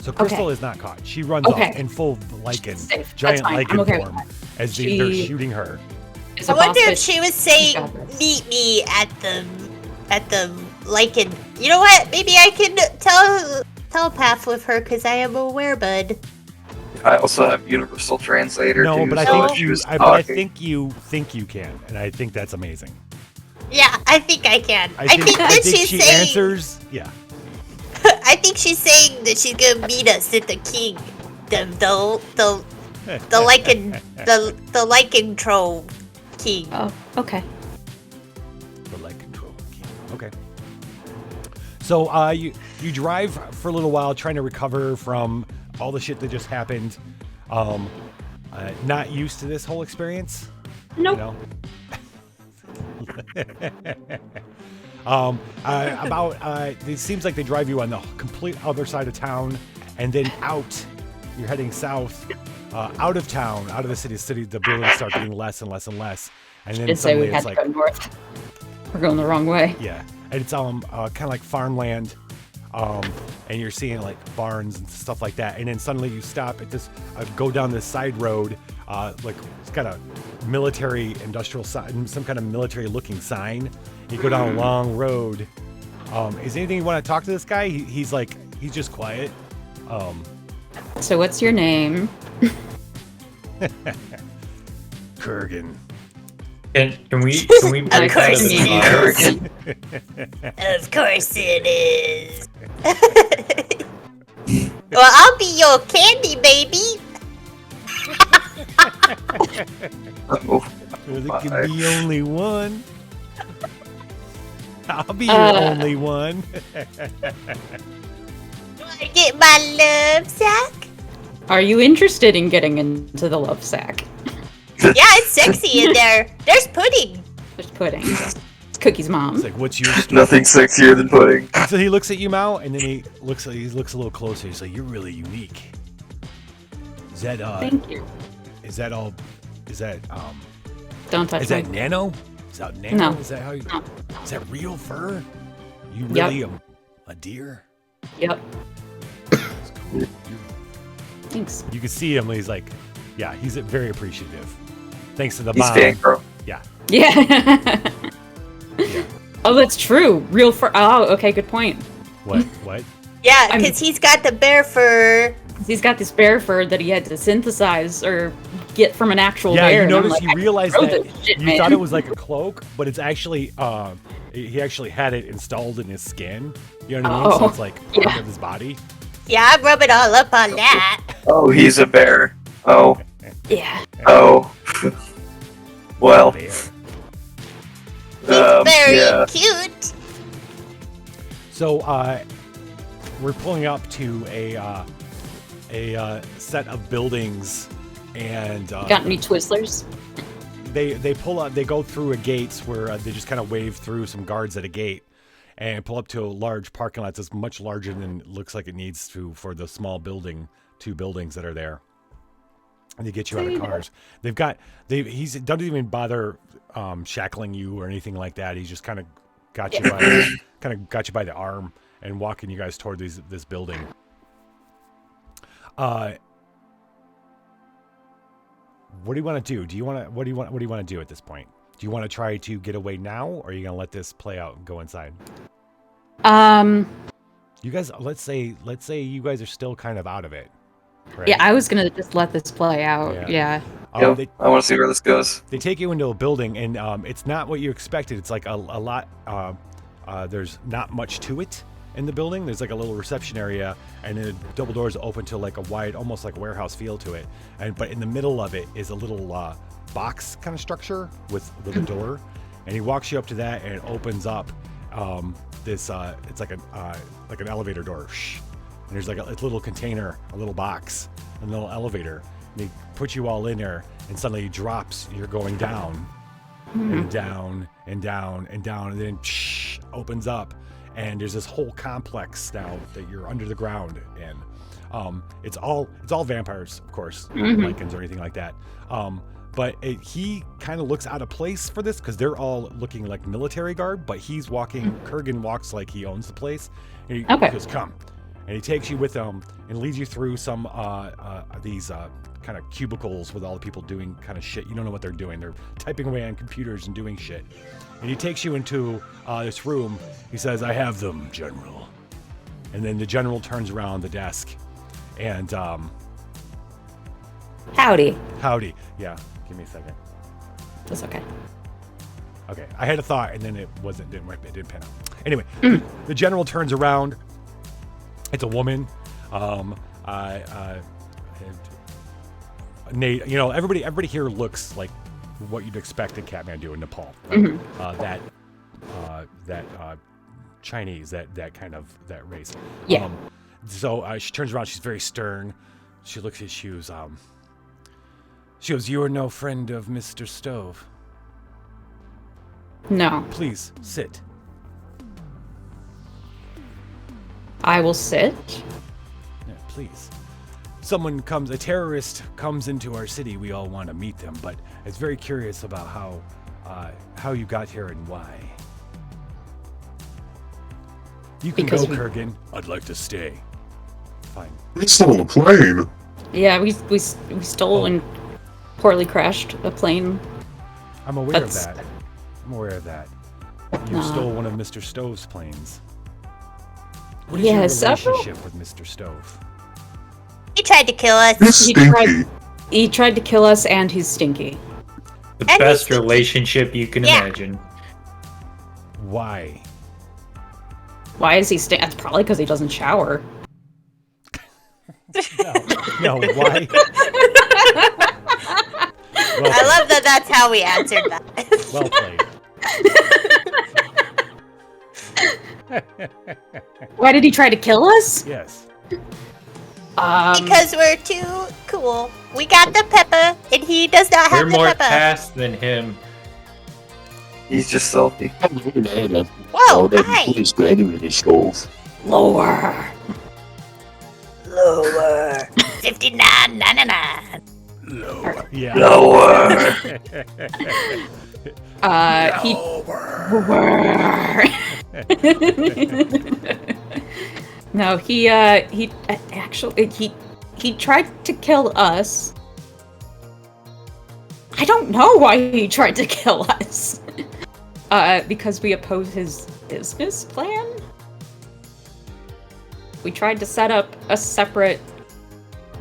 So Crystal is not caught. She runs off in full lichen, Safe. giant That's fine. lichen I'm okay with form, that. as they're shooting her. It's I a wonder boss if she was saying, got this. meet me at the lichen. You know what? Maybe I can telepath with her because I am a werebud. I also have Universal Translator No, too. but I so think if she you, was but I talking- think you can, and I think that's amazing. Yeah, I think I can. I think I that think she's she saying. answers. Yeah. I think she's saying that she's gonna meet us at the king, the lichen, the lichen troll king. Oh, okay. The light control key. Okay. So you drive for a little while, trying to recover from all the shit that just happened. Not used to this whole experience. Nope. You know? It seems like they drive you on the complete other side of town, and then out. You're heading south, out of town, out of the city. The buildings start getting less and less and less, and then Did say suddenly we it's had like, to go north. We're going the wrong way. yeah, and it's kind of like farmland, and you're seeing like barns and stuff like that, and then suddenly you stop at this, go down this side road, like it's got a military industrial sign, some kind of military looking sign. You go down a long road. Is anything you want to talk to this guy? He's just quiet. So what's your name? Kurgan. Can we break out course of the it box? Of course it is. Well, I'll be your candy baby. Oh, There can be only one. I'll be your only one. Wanna get my love sack? Are you interested in getting into the love sack? Yeah, it's sexy in there. There's pudding. There's pudding. It's Cookie's mom. It's like, what's your story? Nothing sexier than pudding. So he looks at you, Mao, and then he looks a little closer. He's like, "You're really unique." Is that Thank you. Is that Don't touch is me. that nano? Is that nano? No. Is that how you? No. Is that real fur? You Yep. really a deer? Yep. That's cool. Thanks. You can see him. He's like, yeah, he's very appreciative. Thanks to the He's mom. fangirl. Yeah. Yeah. Oh, that's true. Real fur. Oh, okay. Good point. What? What? Yeah, I'm- because he's got the bear fur. He's got this bear fur that he had to synthesize or get from an actual Yeah, bear. you and I'm notice like, you I realized can that grow this shit, you man. thought it was like a cloak, but it's actually he actually had it installed in his skin. You know what I mean? So Oh, it's like part yeah. of his body. Yeah, I'm rubbing all up on that. Oh, he's a bear. Oh. Yeah. Oh. Well. Bear. He's very yeah. cute. So we're pulling up to a set of buildings, and Got any Twizzlers? they pull up. They go through a gate where they just kind of wave through some guards at a gate, and pull up to a large parking lot that's much larger than it looks like it needs to for the small two buildings that are there. And they get you out of cars. He doesn't even bother shackling you or anything like that. He's just kind of got you by the arm and walking you guys toward this building. What do you want to do? What do you want to do at this point? Do you want to try to get away now, or are you gonna let this play out and go inside? You guys, let's say you guys are still kind of out of it. Right? Yeah, I was gonna just let this play out. Yeah. Yep, I want to see where this goes. They take you into a building, and it's not what you expected. It's like a lot. There's not much to it in the building. There's like a little reception area, and then the double doors open to like a wide, almost like warehouse feel to it. But in the middle of it is a little box kind of structure with a door, and he walks you up to that, and it opens up. It's like an elevator door. And there's like a little container, a little box, a little elevator. And he puts you all in there, and suddenly he drops. You're going down, and down, and down, and down, and then opens up, and there's this whole complex now that you're under the ground in. It's all vampires, of course, not Lycans or anything like that. But he kind of looks out of place for this because they're all looking like military guard, but he's walking. Kurgan walks like he owns the place. And he goes, "Come." And he takes you with him and leads you through some these kind of cubicles with all the people doing kind of shit. You don't know what they're doing. They're typing away on computers and doing shit. And he takes you into this room. He says, "I have them, General." And then the general turns around the desk and Howdy. howdy. Yeah, give me a second. That's okay. Okay, I had a thought and then it didn't pan out. Anyway, the general turns around. It's a woman. Nate, you know, everybody here looks like what you'd expect in Kathmandu in Nepal. Right? That Chinese, that kind of that race. Yeah. So she turns around. She's very stern. She looks at shoes. She goes, "You are no friend of Mr. Stove. No. Please sit." I will sit. Yeah, please. A terrorist comes into our city. We all want to meet them, but it's very curious about how you got here and why. You can Because go, we- Kurgan. I'd like to stay. Fine. We stole a plane. Yeah, we stole and poorly crashed a plane. I'm aware That's- of that. I'm aware of that. You Nah. stole one of Mr. Stove's planes. What is Yeah, your several- relationship with Mr. Stove? He tried to kill us. He's He stinky. He tried to kill us, and he's stinky. The And best he's- relationship you can Yeah. imagine. Why? Why is he stink? That's probably because he doesn't shower. No, why? Well I love that that's how we answered that. Well played. Why did he try to kill us? Yes. Because we're too cool. We got the pepper, and he does not have We're the more pepper. past than him. He's just salty. Whoa, hi. Please go into the stove. Lower. Lower. 59.99. Yeah. Lower. He. No, he actually he tried to kill us. I don't know why he tried to kill us. Because we oppose his business plan? We tried to set up a separate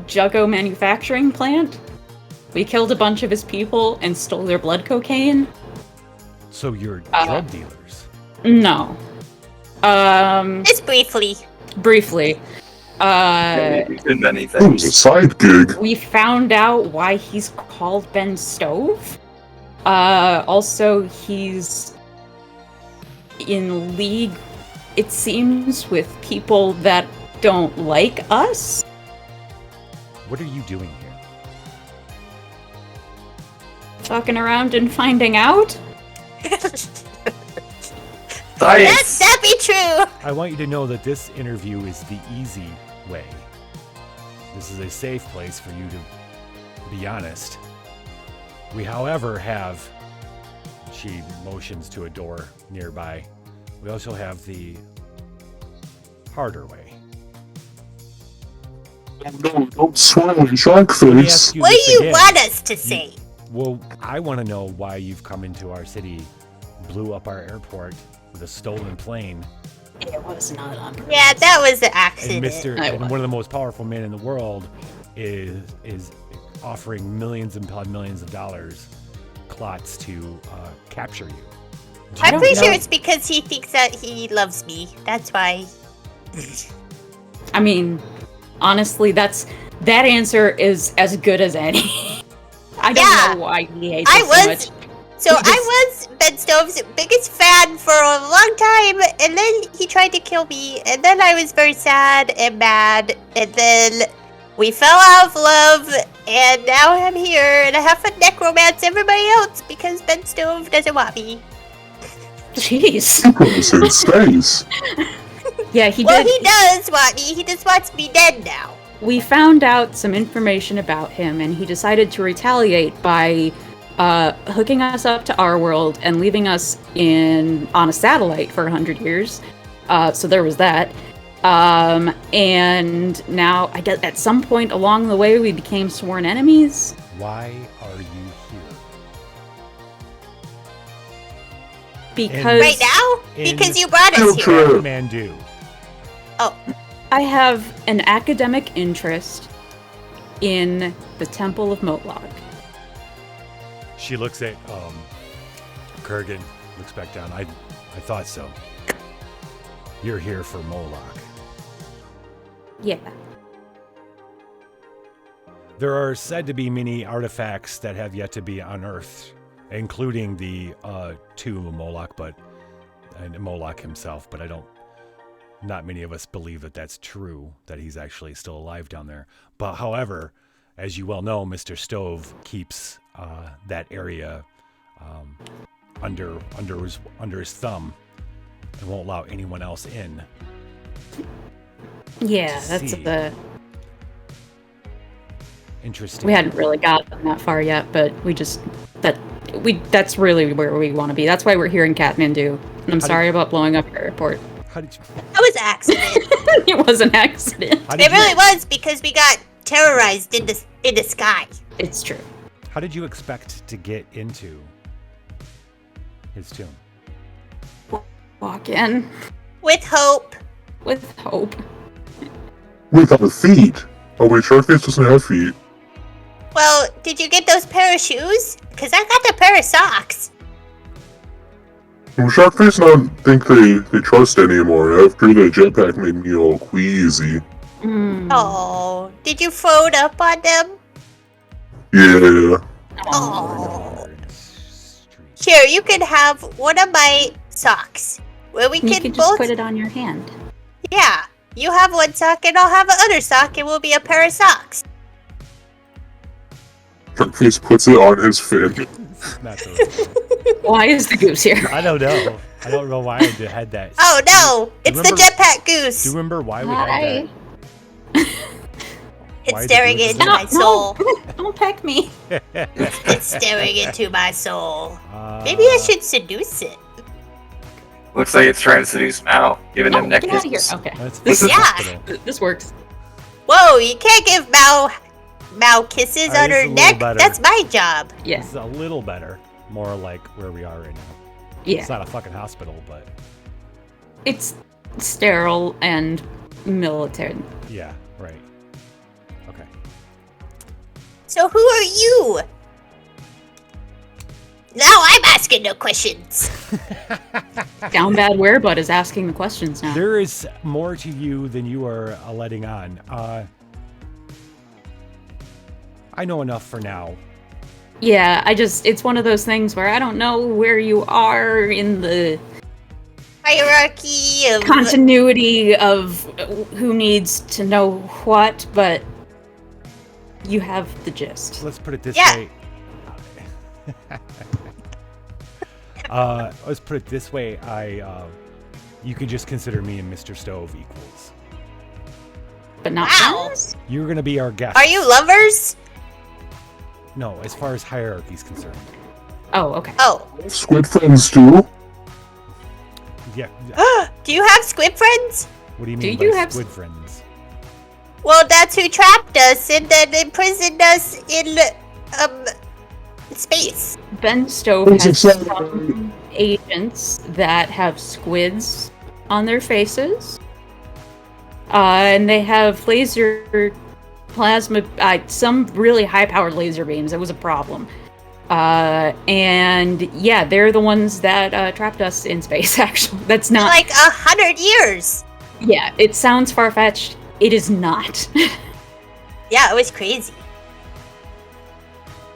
Juggo manufacturing plant. We killed a bunch of his people and stole their blood cocaine. So you're drug dealers? No. Just briefly. Briefly. In many It was a things. side gig. We found out why he's called Ben Stove. Also, he's in league, it seems, with people that don't like us. What are you doing here? Fucking around and finding out. Science. That be true. I want you to know that this interview is the easy way. This is a safe place for you to be honest. We, however, have... She motions to a door nearby. We also have the harder way. No, don't swallow your shark Let me face. ask you What this do you again. want us to say? Well, I want to know why you've come into our city, blew up our airport with a stolen plane, It was not on purpose. Yeah, that was an and accident. I and won. one of the most powerful men in the world is offering millions and millions of dollars clots to capture you. Do you I'm pretty know- sure it's because he thinks that he loves me. That's why. I mean, honestly, that answer is as good as any. I don't Yeah. know why he hates I us so was- much. So We just- I was Ben Stove's biggest fan for a long time, and then he tried to kill me, and then I was very sad and mad, and then we fell out of love, and now I'm here, and I have to necromance everybody else because Ben Stove doesn't want me. Jeez. It's in space. Yeah, he Well, did. he does want me. He just wants me dead now. We found out some information about him, and he decided to retaliate by hooking us up to our world and leaving us on a satellite for 100 years. So there was that. And now, I guess at some point along the way, we became sworn enemies. Why are you here? Because Right now? In Because you brought us here. Sure. Kathmandu. I have an academic interest in the Temple of Moloch. She looks at Kurgan, looks back down. I thought so. You're here for Moloch. Yeah. There are said to be many artifacts that have yet to be unearthed, including the tomb of Moloch, and Moloch himself. But not many of us believe that that's true, that he's actually still alive down there. But however, as you well know, Mr. Stove keeps that area under his thumb and won't allow anyone else in. Yeah, that's See. Interesting. we hadn't really gotten that far yet, but that's really where we want to be. That's why we're here in Kathmandu. And I'm How sorry about blowing up your airport. How did you? That was an accident. It was an accident. How did It you- really was because we got terrorized in the sky. It's true. How did you expect to get into his tomb? Walk in With hope. with hope. With our feet. Oh wait, Sharkface doesn't have feet. Well, did you get those pair of shoes? Because I got a pair of socks. Well, Sharkface don't think they trust anymore after the jetpack made me all queasy. Mm. Oh, did you fold up on them? Yeah. Oh. Street. Here, you can have one of my socks. Where we You can can just both. put it on your hand. Yeah, you have one sock and I'll have another sock and we'll be a pair of socks. Sharkface puts it on his fin. Not so. Why is the goose here? I don't know. I don't know why I had that. Oh no! It's the remember- jetpack Do goose. you remember why we Hi. had why It's the staring goose is into there? my soul. Don't peck me. that? It's staring into my soul. Maybe I should seduce it. Looks like it's trying to seduce Mao, giving him neck Get out of here. kisses. Okay. That's This the is Yeah. hospital. this works. Whoa! You can't give Mao kisses Alright, on this is her a little neck. better. That's my job. Yeah. This is a little better. More like where we are right now. Yeah. It's not a fucking hospital, but It's sterile and military. yeah, right. Okay. So who are you? Now I'm asking the questions. Down bad werebud is asking the questions now. There is more to you than you are letting on. I know enough for now. Yeah, it's one of those things where I don't know where you are in the Hierarchy of continuity of who needs to know what, but you have the gist. Let's put it this Yeah. way. Let's put it this way. You can just consider me and Mr. Stove equals. But not Wow. friends? You're gonna be our guest. Are you lovers? No, as far as hierarchy is concerned. Oh, okay. Oh. Squid friends do. Yeah. Do you have squid friends? What do you Do mean you by have squid friends? Well, that's who trapped us and then imprisoned us in space. Ben Stove has some agents that have squids on their faces. And they have laser plasma, some really high-powered laser beams. It was a problem. And yeah, they're the ones that trapped us in space, actually. That's For not... like 100 years. Yeah, it sounds far-fetched. It is not. Yeah, it was crazy.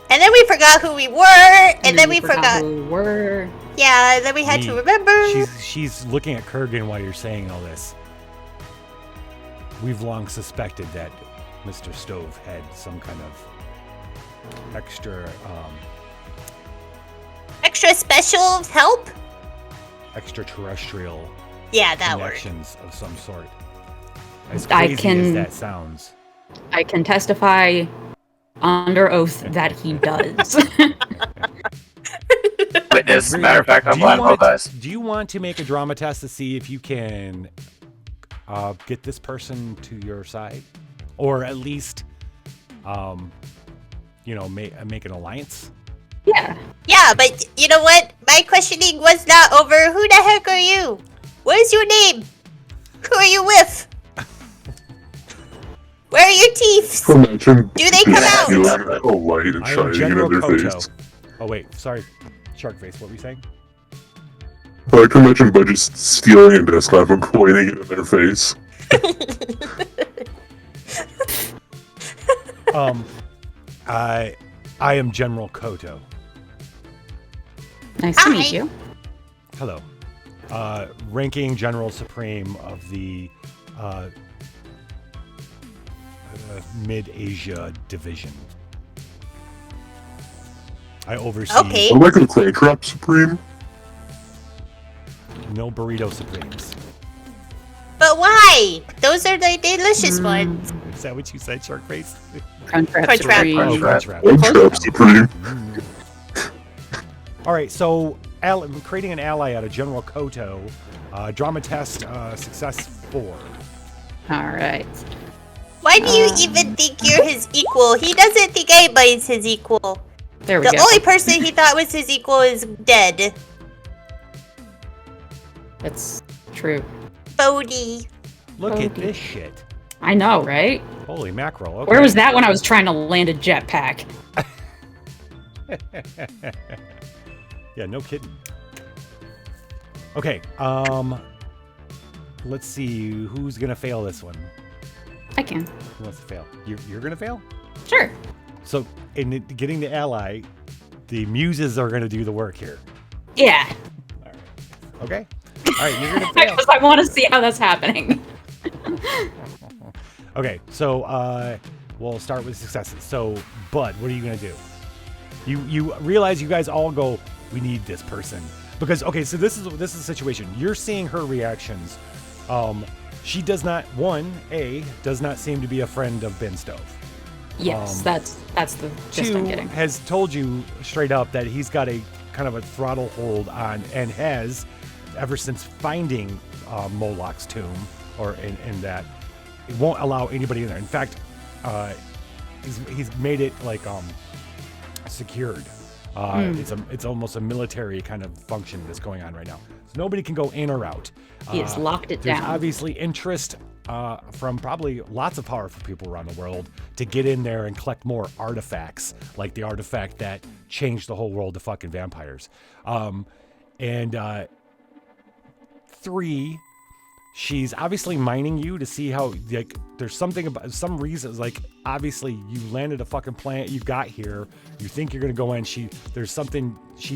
And then we forgot who we were, and then we forgot. who we were. Yeah, and then we had to remember. She's looking at Kurgan while you're saying all this. We've long suspected that Mr. Stove had some kind of Extra special help? extraterrestrial Yeah, that word. connections of some sort. As I crazy as can- that sounds. I can testify under oath that he does. Witness, matter of fact, I'm Do blind you about want- that. Do you want to make a drama test to see if you can get this person to your side, or at least, make an alliance? Yeah. Yeah, but you know what? My questioning was not over. Who the heck are you? What is your name? Who are you with? Where are your teeth? Imagine Do they come out? you have a light and I am shining General in their Koto. face. Oh wait, sorry, Sharkface. What were you saying? But I can imagine by just stealing a desk lamp and pointing it in their face. I am General Koto. Nice to meet Hi. you. Hello. Ranking General Supreme of the Mid-Asia Division. I oversee Okay. I like a clay trap supreme. no burrito supremes. But why? Those are the delicious ones. Is that what you said, Sharkface? Crunchwrap Crunchwrap. Supreme. Oh, Crunchwrap. Crunchwrap. One trap supreme. All right, so creating an ally out of General Koto. Drama test success 4. All right. Why do you even think you're his equal? He doesn't think anybody's his equal. There we The go. only person he thought was his equal is dead. That's true. Bodhi. Look Oh, at dear. this shit. I know, right? Holy mackerel. Okay. Where was that when I was trying to land a jetpack? Yeah, no kidding. Okay, let's see who's gonna fail this one. I can. Who wants to fail? You're gonna fail? Sure. So, in getting the ally, the Muses are gonna do the work here. Yeah. Okay? All right, you're gonna fail. Because I want to see how that's happening. Okay, so we'll start with successes. So, Bud, what are you gonna do? You realize you guys all go, we need this person because okay, so this is the situation. You're seeing her reactions. She does not does not seem to be a friend of Ben Stove. Yes, that's the gist I'm getting. Has told you straight up that he's got a kind of a throttle hold on, and has ever since finding Moloch's tomb, or in that it won't allow anybody in there. In fact, he's made it like secured. It's almost a military kind of function that's going on right now. So nobody can go in or out. He has locked it There's down. obviously interest from probably lots of powerful people around the world to get in there and collect more artifacts, like the artifact that changed the whole world to fucking vampires. Three, she's obviously mining you to see how, like, there's something about some reasons, like, obviously you landed a fucking planet, you got here, you think you're gonna go in, she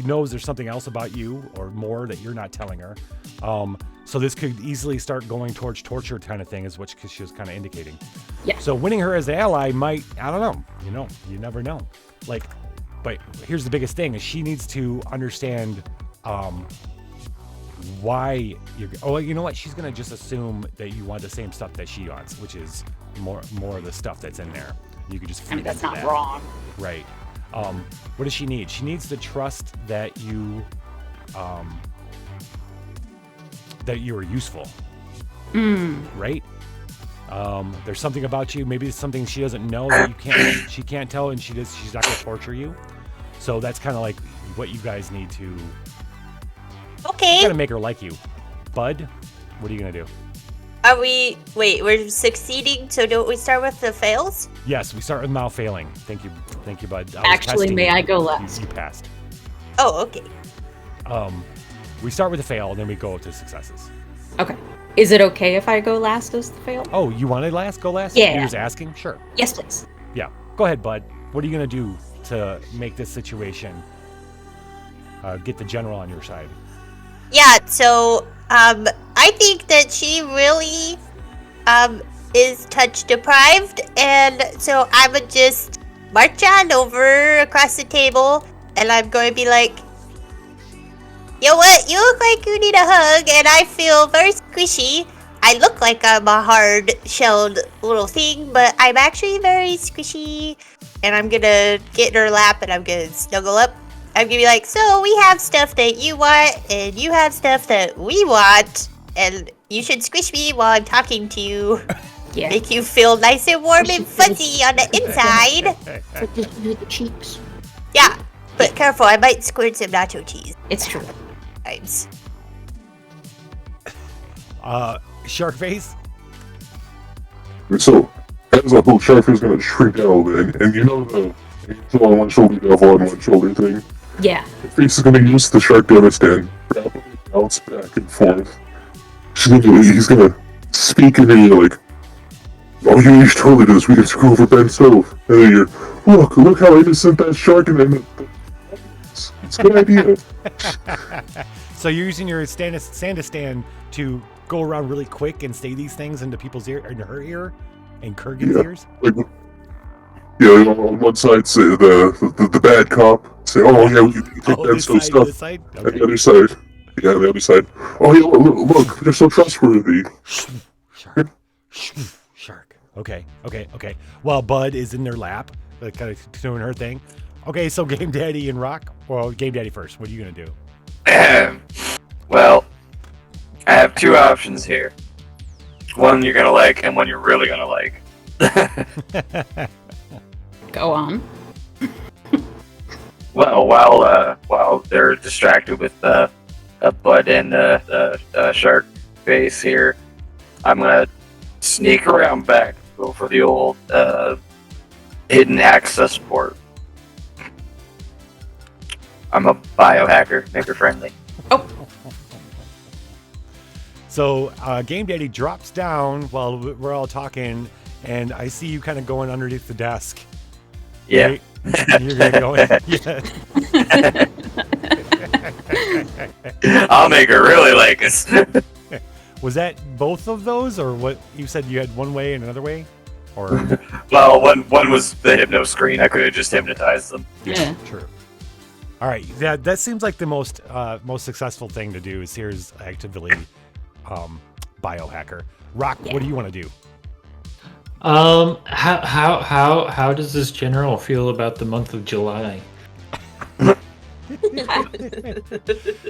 knows there's something else about you or more that you're not telling her. So this could easily start going towards torture kind of thing, is what she was kind of indicating. Yeah. So winning her as an ally might, I don't know, you never know. Like, but here's the biggest thing is she needs to understand why you're, you know what, she's gonna just assume that you want the same stuff that she wants, which is more of the stuff that's in there. You could just feed that's into not that. wrong. Right. What does she need? She needs to trust that you are useful. Right? There's something about you, maybe it's something she doesn't know that she can't tell, and she's not gonna torture you. So that's kind of like what you guys need to Okay. kind of make her like you. Bud, what are you gonna do? We're succeeding, so don't we start with the fails? Yes, we start with Mao failing. Thank you, Bud. Actually, may I go last? You passed. Oh, okay. We start with the fail, and then we go to successes. Okay. Is it okay if I go last as the fail? Oh, you wanted last? Go last? Yeah. You're just asking? Sure. Yes, please. Yeah. Go ahead, Bud. What are you gonna do to make this situation get the general on your side? Yeah, so I think that she really is touch deprived, and so I would just march on over across the table, and I'm going to be like, you know what? You look like you need a hug, and I feel very squishy. I look like I'm a hard-shelled little thing, but I'm actually very squishy. And I'm gonna get in her lap, and I'm gonna snuggle up. I'm gonna be like, so we have stuff that you want, and you have stuff that we want, and you should squish me while I'm talking to you. Yeah. Make you feel nice and warm and fuzzy on the inside. But just near the cheeks. Yeah, but careful, I might squirt some nacho cheese. It's true. Times. Shark face? So, as a whole, Shark is gonna shrink down a little bit, and you know the on one shoulder, devil on one shoulder thing? Yeah. The face is gonna use the shark to understand. Rapidly bounce back and forth. He's gonna speak in here like, oh, you should totally do this, we can screw over Ben Stove. And then you're, look how innocent that shark and then it's a good idea. So you're using your stand to go around really quick and say these things into people's ear, into her ear, and Kurgan's ears? Like, yeah, on one side, say the bad cop, say, oh yeah, you take Ben Stove's stuff. This side? And the other side, yeah, the other side, oh yeah, look, you're so trustworthy. Shark. Okay. Well, Bud is in their lap, kind of doing her thing. Okay, so Game Daddy and Rock. Well, Game Daddy first. What are you gonna do? Well, I have two options here. One you're gonna like, and one you're really gonna like. Go on. Well, while they're distracted with Bud and the shark face here, I'm gonna sneak around back, go for the old hidden access port. I'm a biohacker, maker friendly. Oh. So Game Daddy drops down while we're all talking, and I see you kind of going underneath the desk. Yeah. Right? And you're gonna go in. Yeah. I'll make her really like us. Was that both of those, or what? You said you had one way and another way? Or Well, one was the hypno screen. I could have just hypnotized them. Yeah. true. All right, that seems like the most successful thing to do is here's actively biohacker. Rock, what do you want to do? How does this general feel about the month of July?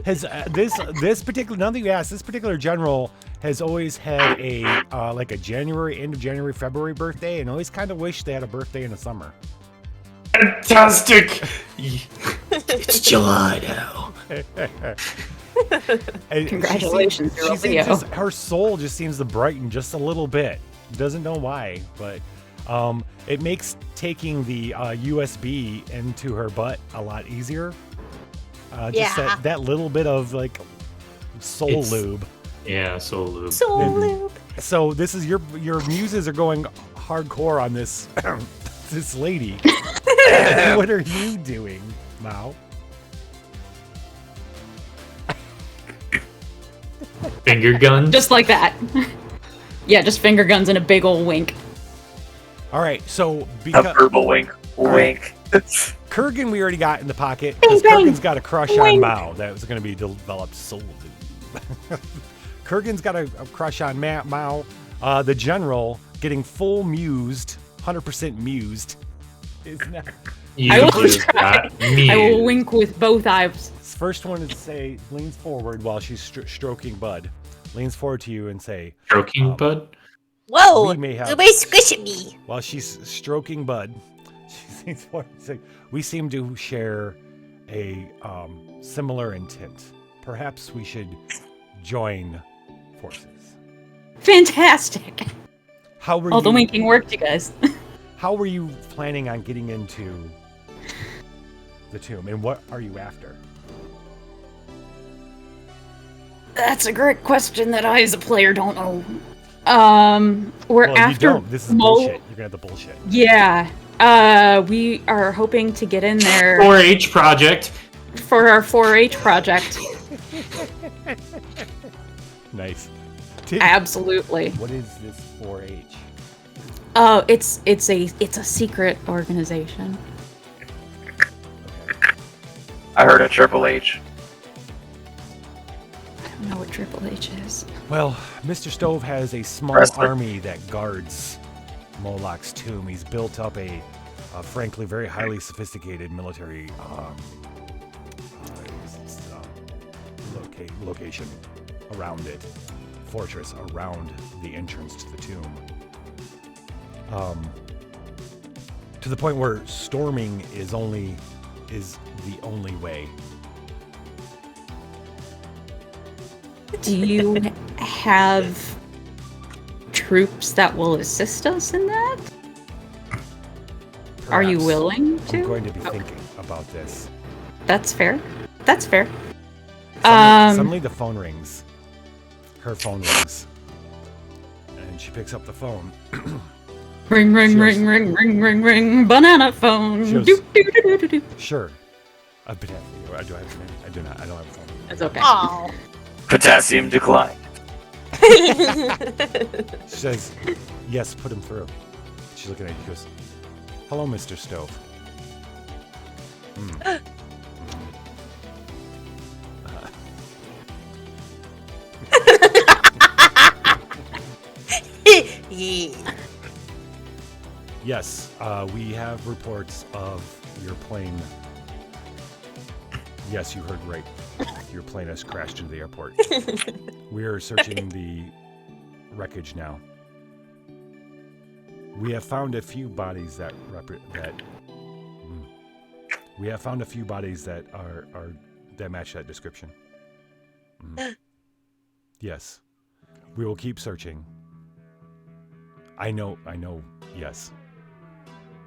Has this particular, now that you asked, this particular general has always had a like a January, end of January, February birthday, and always kind of wished they had a birthday in the summer. Fantastic! It's July now. And Congratulations, she you're a seems Leo. her soul just seems to brighten just a little bit. Doesn't know why, but it makes taking the USB into her butt a lot easier. Just Yeah. that little bit of like soul It's- lube. Yeah, soul lube. Soul Loop. So this is your muses are going hardcore on this this lady. What are you doing, Mao? Finger gun. Just like that. Yeah, just finger guns and a big old wink. All right, so A because verbal wink. Wink. Kurgan we already got in the pocket because Bing, bing. Kurgan's got a crush on Mao that was going to be developed soul lube. Kurgan's got a crush on Mao. The general getting full mused, 100% mused. Is not. I will Use try. that I will muse. wink with both eyes. First one is say leans forward while she's stroking Bud. Leans forward to you and say, Stroking bud. Whoa! We may have- You may squish at me. while she's stroking Bud, she leans forward and say, "We seem to share a similar intent. Perhaps we should join forces." Fantastic. How were All you? the winking worked, you guys. How were you planning on getting into the tomb, and what are you after? That's a great question that I, as a player, don't know. We're Well, after you don't. This is Mo- bullshit. You're gonna have the bullshit. Yeah. We are hoping to get in there 4-H project. for our 4-H project. Nice. Absolutely. What is this 4-H? Oh, it's a secret organization. I heard a Triple H. I don't know what Triple H is. Well, Mr. Stove has a small Wrestler. army that guards Moloch's tomb. He's built up a frankly, very highly sophisticated military location around it, fortress around the entrance to the tomb. To the point where storming is the only way. Do you have troops that will assist us in that? Are you Perhaps. willing to? I'm going to be Okay. thinking about this. That's fair. That's fair. Suddenly the phone rings. Her phone rings. And she picks up the phone. Ring, ring, She goes- ring, ring, ring, ring, ring. Banana phone. She goes- Doop, doop, doop, doop, doop. Sure. I do have a phone. I do not. I don't have a phone. That's okay. Oh. Potassium decline. She says, yes, put him through. She's looking at you. She goes, hello, Mr. Stove. Hmm. Yeah. Yes, we have reports of your plane. Yes, you heard right. Your plane has crashed into the airport. We are searching the wreckage now. We have found a few bodies that we have found a few bodies that are that match that description. Yes, we will keep searching. I know. Yes,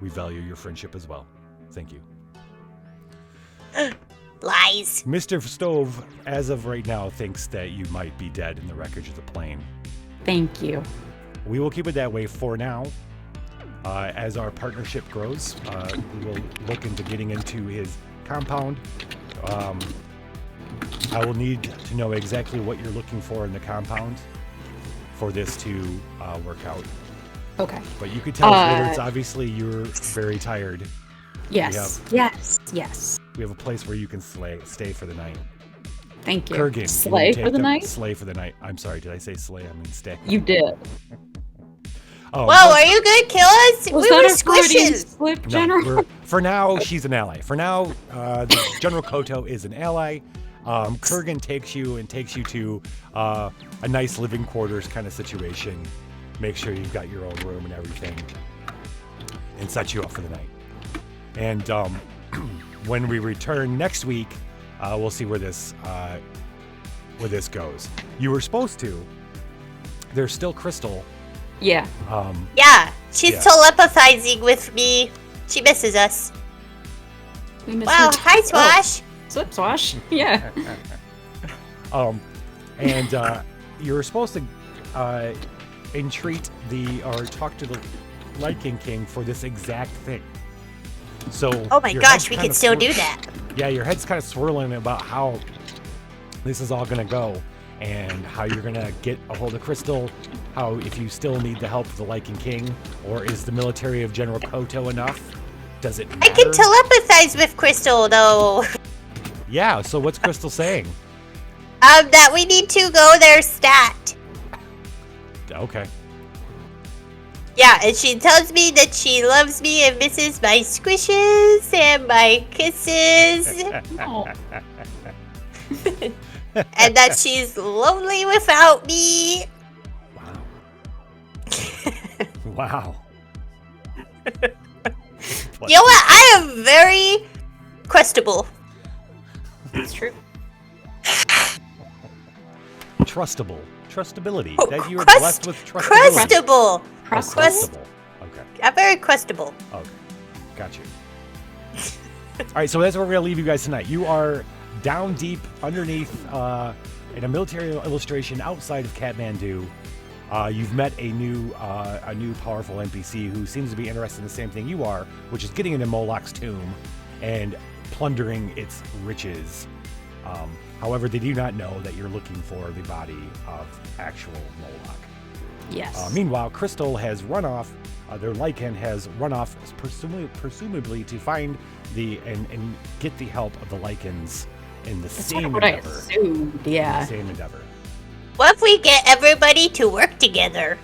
we value your friendship as well. Thank you. Lies. Mr. Stove, as of right now, thinks that you might be dead in the wreckage of the plane. Thank you. We will keep it that way for now. As our partnership grows, we will look into getting into his compound. I will need to know exactly what you're looking for in the compound for this to work out. Okay. But you could tell it's obviously you're very tired. Yes. Yes. We have a place where you can stay for the night. Thank you. Kurgan, Slay for the night? Slay for the night. I'm sorry, did I say slay? I mean stay. You did. Oh, Whoa, are you gonna kill us? Was We that were a Freudian squishes. slip, General? For now, she's an ally. For now, General Koto is an ally. Kurgan takes you to a nice living quarters kind of situation. Make sure you've got your own room and everything, and set you up for the night. And when we return next week, we'll see where this goes. You were supposed to. There's still Crystal. Yeah. Yeah, she's telepathizing with me. She misses us. We miss Wow, her. hi Swash. Slip Swash. Yeah. And you were supposed to entreat or talk to the Lycan King for this exact thing. So. Oh my your gosh, head's we kinda can still do that. Yeah, your head's kind of swirling about how this is all gonna go, and how you're gonna get a hold of Crystal. How if you still need the help of the Lycan King, or is the military of General Koto enough? Does it matter? I can telepathize with Crystal though. Yeah. So what's Crystal saying? That we need to go there stat. Okay. Yeah, and she tells me that she loves me and misses my squishes and my kisses. Oh. And that she's lonely without me. Wow. You know what? I am very questable. That's true. Trustability. Oh, That you are blessed with trustability. Questable. Crustable. Okay. I'm very questable. Okay. Got you. All right, so that's where we're going to leave you guys tonight. You are down deep underneath in a military illustration outside of Kathmandu. You've met a new powerful NPC who seems to be interested in the same thing you are, which is getting into Moloch's tomb and plundering its riches. However, they do not know that you're looking for the body of actual Moloch. Yes. Meanwhile, Crystal has run off. Their Lycan has run off, presumably to find and get the help of the Lycans in the That's same what I endeavor. assumed. Yeah. The same endeavor. What if we get everybody to work together?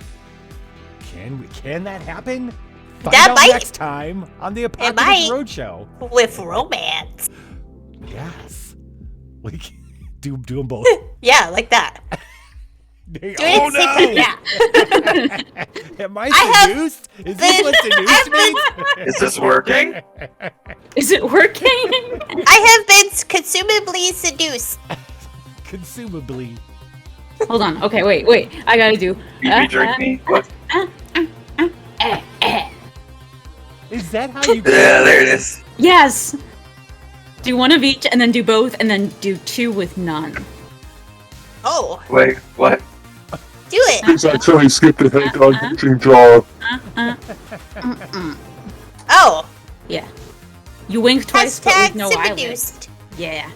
Can that happen? Find That out might- next time on the Apocabitch might. Roadshow. With romance. Yes. We can do them both. Yeah, like that. Oh it no! Yeah. Am I have seduced? Is this what seduced means? Is this working? Is it working? I have been consumably seduced. Consumably. Hold on. Okay, wait. I gotta do. You drink me? What? Is that how you? Yeah, there it is. Yes. Do one of each, and then do both, and then do two with none. Oh, Wait, what? do it. He's actually skipped ahead on punching jaw. Oh, Yeah. You wink twice, but with hashtag no eyelids. seduced. Yeah.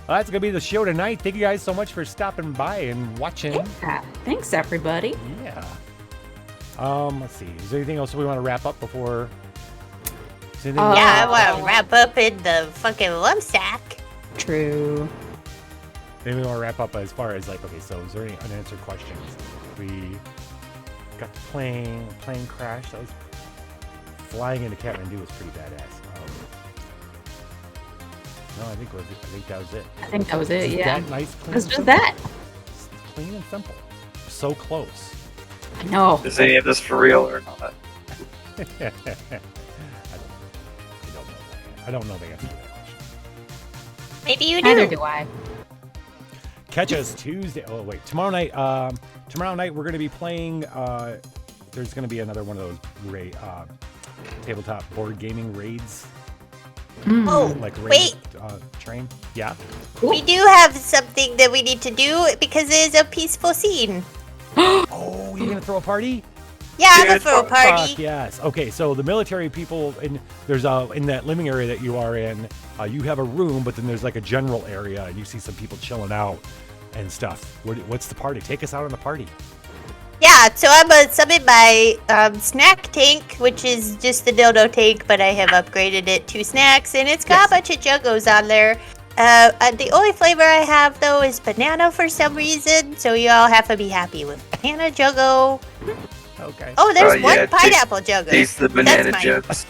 Well, that's gonna be the show tonight. Thank you guys so much for stopping by and watching. Yeah. Thanks, everybody. Yeah. Let's see. Is there anything else we want to wrap up before? Is there anything Yeah, I want to wrap up in the fucking love sack. True. Maybe we want to wrap up as far as like, okay, so is there any unanswered questions? We got the plane crash. That was flying into Kathmandu was pretty badass. No, I think that was it. I think that was it. Just Yeah. That nice, clean, It was and just simple. that. Clean and simple. So close. I know. Is any of this for real or not? I don't know the answer to that question. Maybe you Neither do. do I. Catch us Tuesday. Oh wait, tomorrow night. Tomorrow night we're going to be playing. There's going to be another one of those tabletop board gaming raids. Oh, Like raid, wait. Train. Yeah. We do have something that we need to do because it is a peaceful scene. Oh, you're going to throw a party? Yeah, I'm Yeah, gonna throw a party. Fuck yes. Okay, so the military people there's in that living area that you are in, you have a room, but then there's like a general area, and you see some people chilling out. and stuff. What's the party? Take us out on the party. Yeah, so I'm gonna summon my snack tank, which is just the dildo tank, but I have upgraded it to snacks, and it's got a bunch of juggos on there. The only flavor I have, though, is banana for some reason, so you all have to be happy with banana juggo. Okay. Oh, there's one yeah, pineapple juggo. Taste the banana mine. jugs.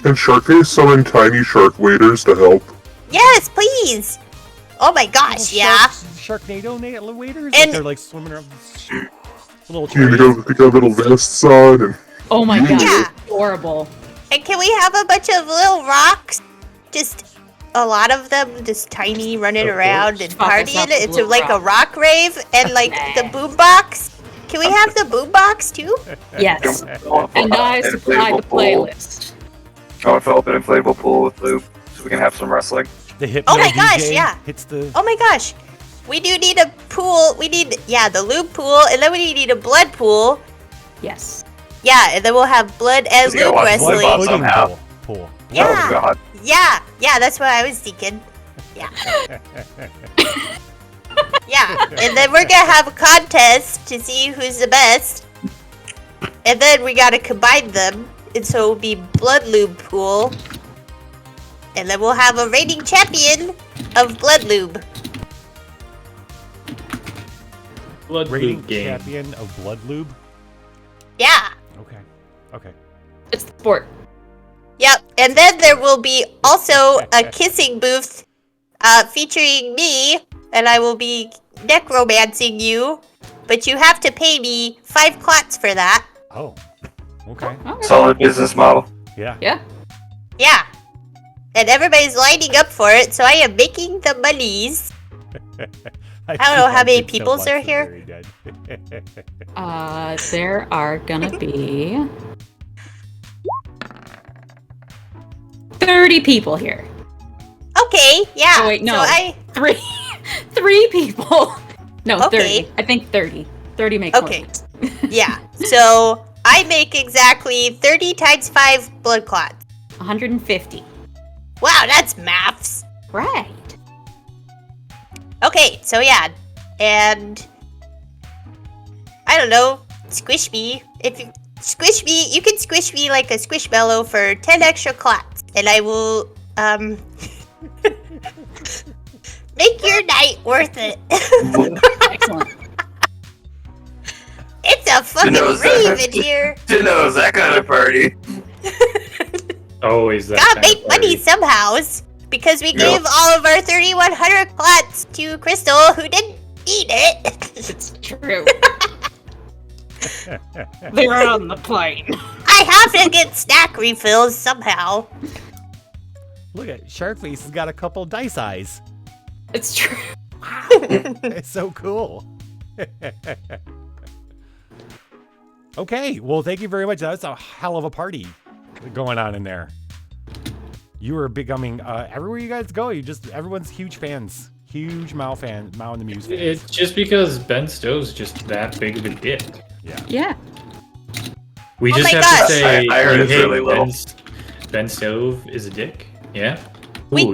Can Sharkface summon tiny shark waiters to help? Yes, please! Oh my gosh, yeah. Sharknado waiters? And- They're like swimming around. Little They got little vests on and Oh my god, Yeah. horrible. And can we have a bunch of little rocks? Just a lot of them, just tiny, running Of around course. and Fuck us partying. up with It's little like a rock rave and like the boombox. Can we have the boombox too? Yes. And I supply the playlist. I want to fill up an inflatable pool with lube so we can have some wrestling. The hip Oh my DJ gosh, yeah. hits the. Oh my gosh. We do need a pool. We need, the lube pool, and then we need a blood pool. Yes. Yeah, and then we'll have blood and You gotta lube watch wrestling. Blood pudding somehow. pool. Yeah. Oh god. Yeah, that's what I was thinking. Yeah. Yeah, and then we're gonna have a contest to see who's the best. And then we gotta combine them, and so it'll be blood lube pool. And then we'll have a reigning champion of blood lube. Blood Rating Lube game. champion of blood lube. Yeah. Okay. It's the sport. Yep, and then there will be also a kissing booth featuring me, and I will be necromancing you, but you have to pay me 5 clots for that. Oh. Okay. Solid business model. Yeah. Yeah. Yeah. And everybody's lining up for it, so I am making the monies. I don't know how many think peoples Bill are Watts is here. very dead. There are gonna be 30 people here. Okay, yeah. Oh, wait, no. So Three people. No, Okay. 30. I think 30. 30 makes more Okay. sense. Yeah. So I make exactly 30 times 5 blood clots. 150. Wow, that's maths. Right. Okay, so yeah, and I don't know, squish me. If you squish me, you can squish me like a squishmallow for 10 extra clots, and I will make your night worth it. Excellent. It's a fucking knows rave that? in here. Who knows that kind of party? Always that. Gotta kind of make money party. somehows. Because we Yeah. gave all of our 3,100 clots to Crystal, who didn't eat it. It's true. They're on the plane. I have to get snack refills somehow. Look at Sharkface has got a couple dice eyes. It's true. It's so cool. Okay, well, thank you very much. That's a hell of a party going on in there. You are becoming everywhere you guys go. Everyone's huge fans, huge Mao and the Muse fans. It's just because Ben Stowe's just that big of a dick. Yeah. We Oh just my have gosh. to say I heard you it's hate really little. Ben Stove is a dick. Yeah. We Ooh,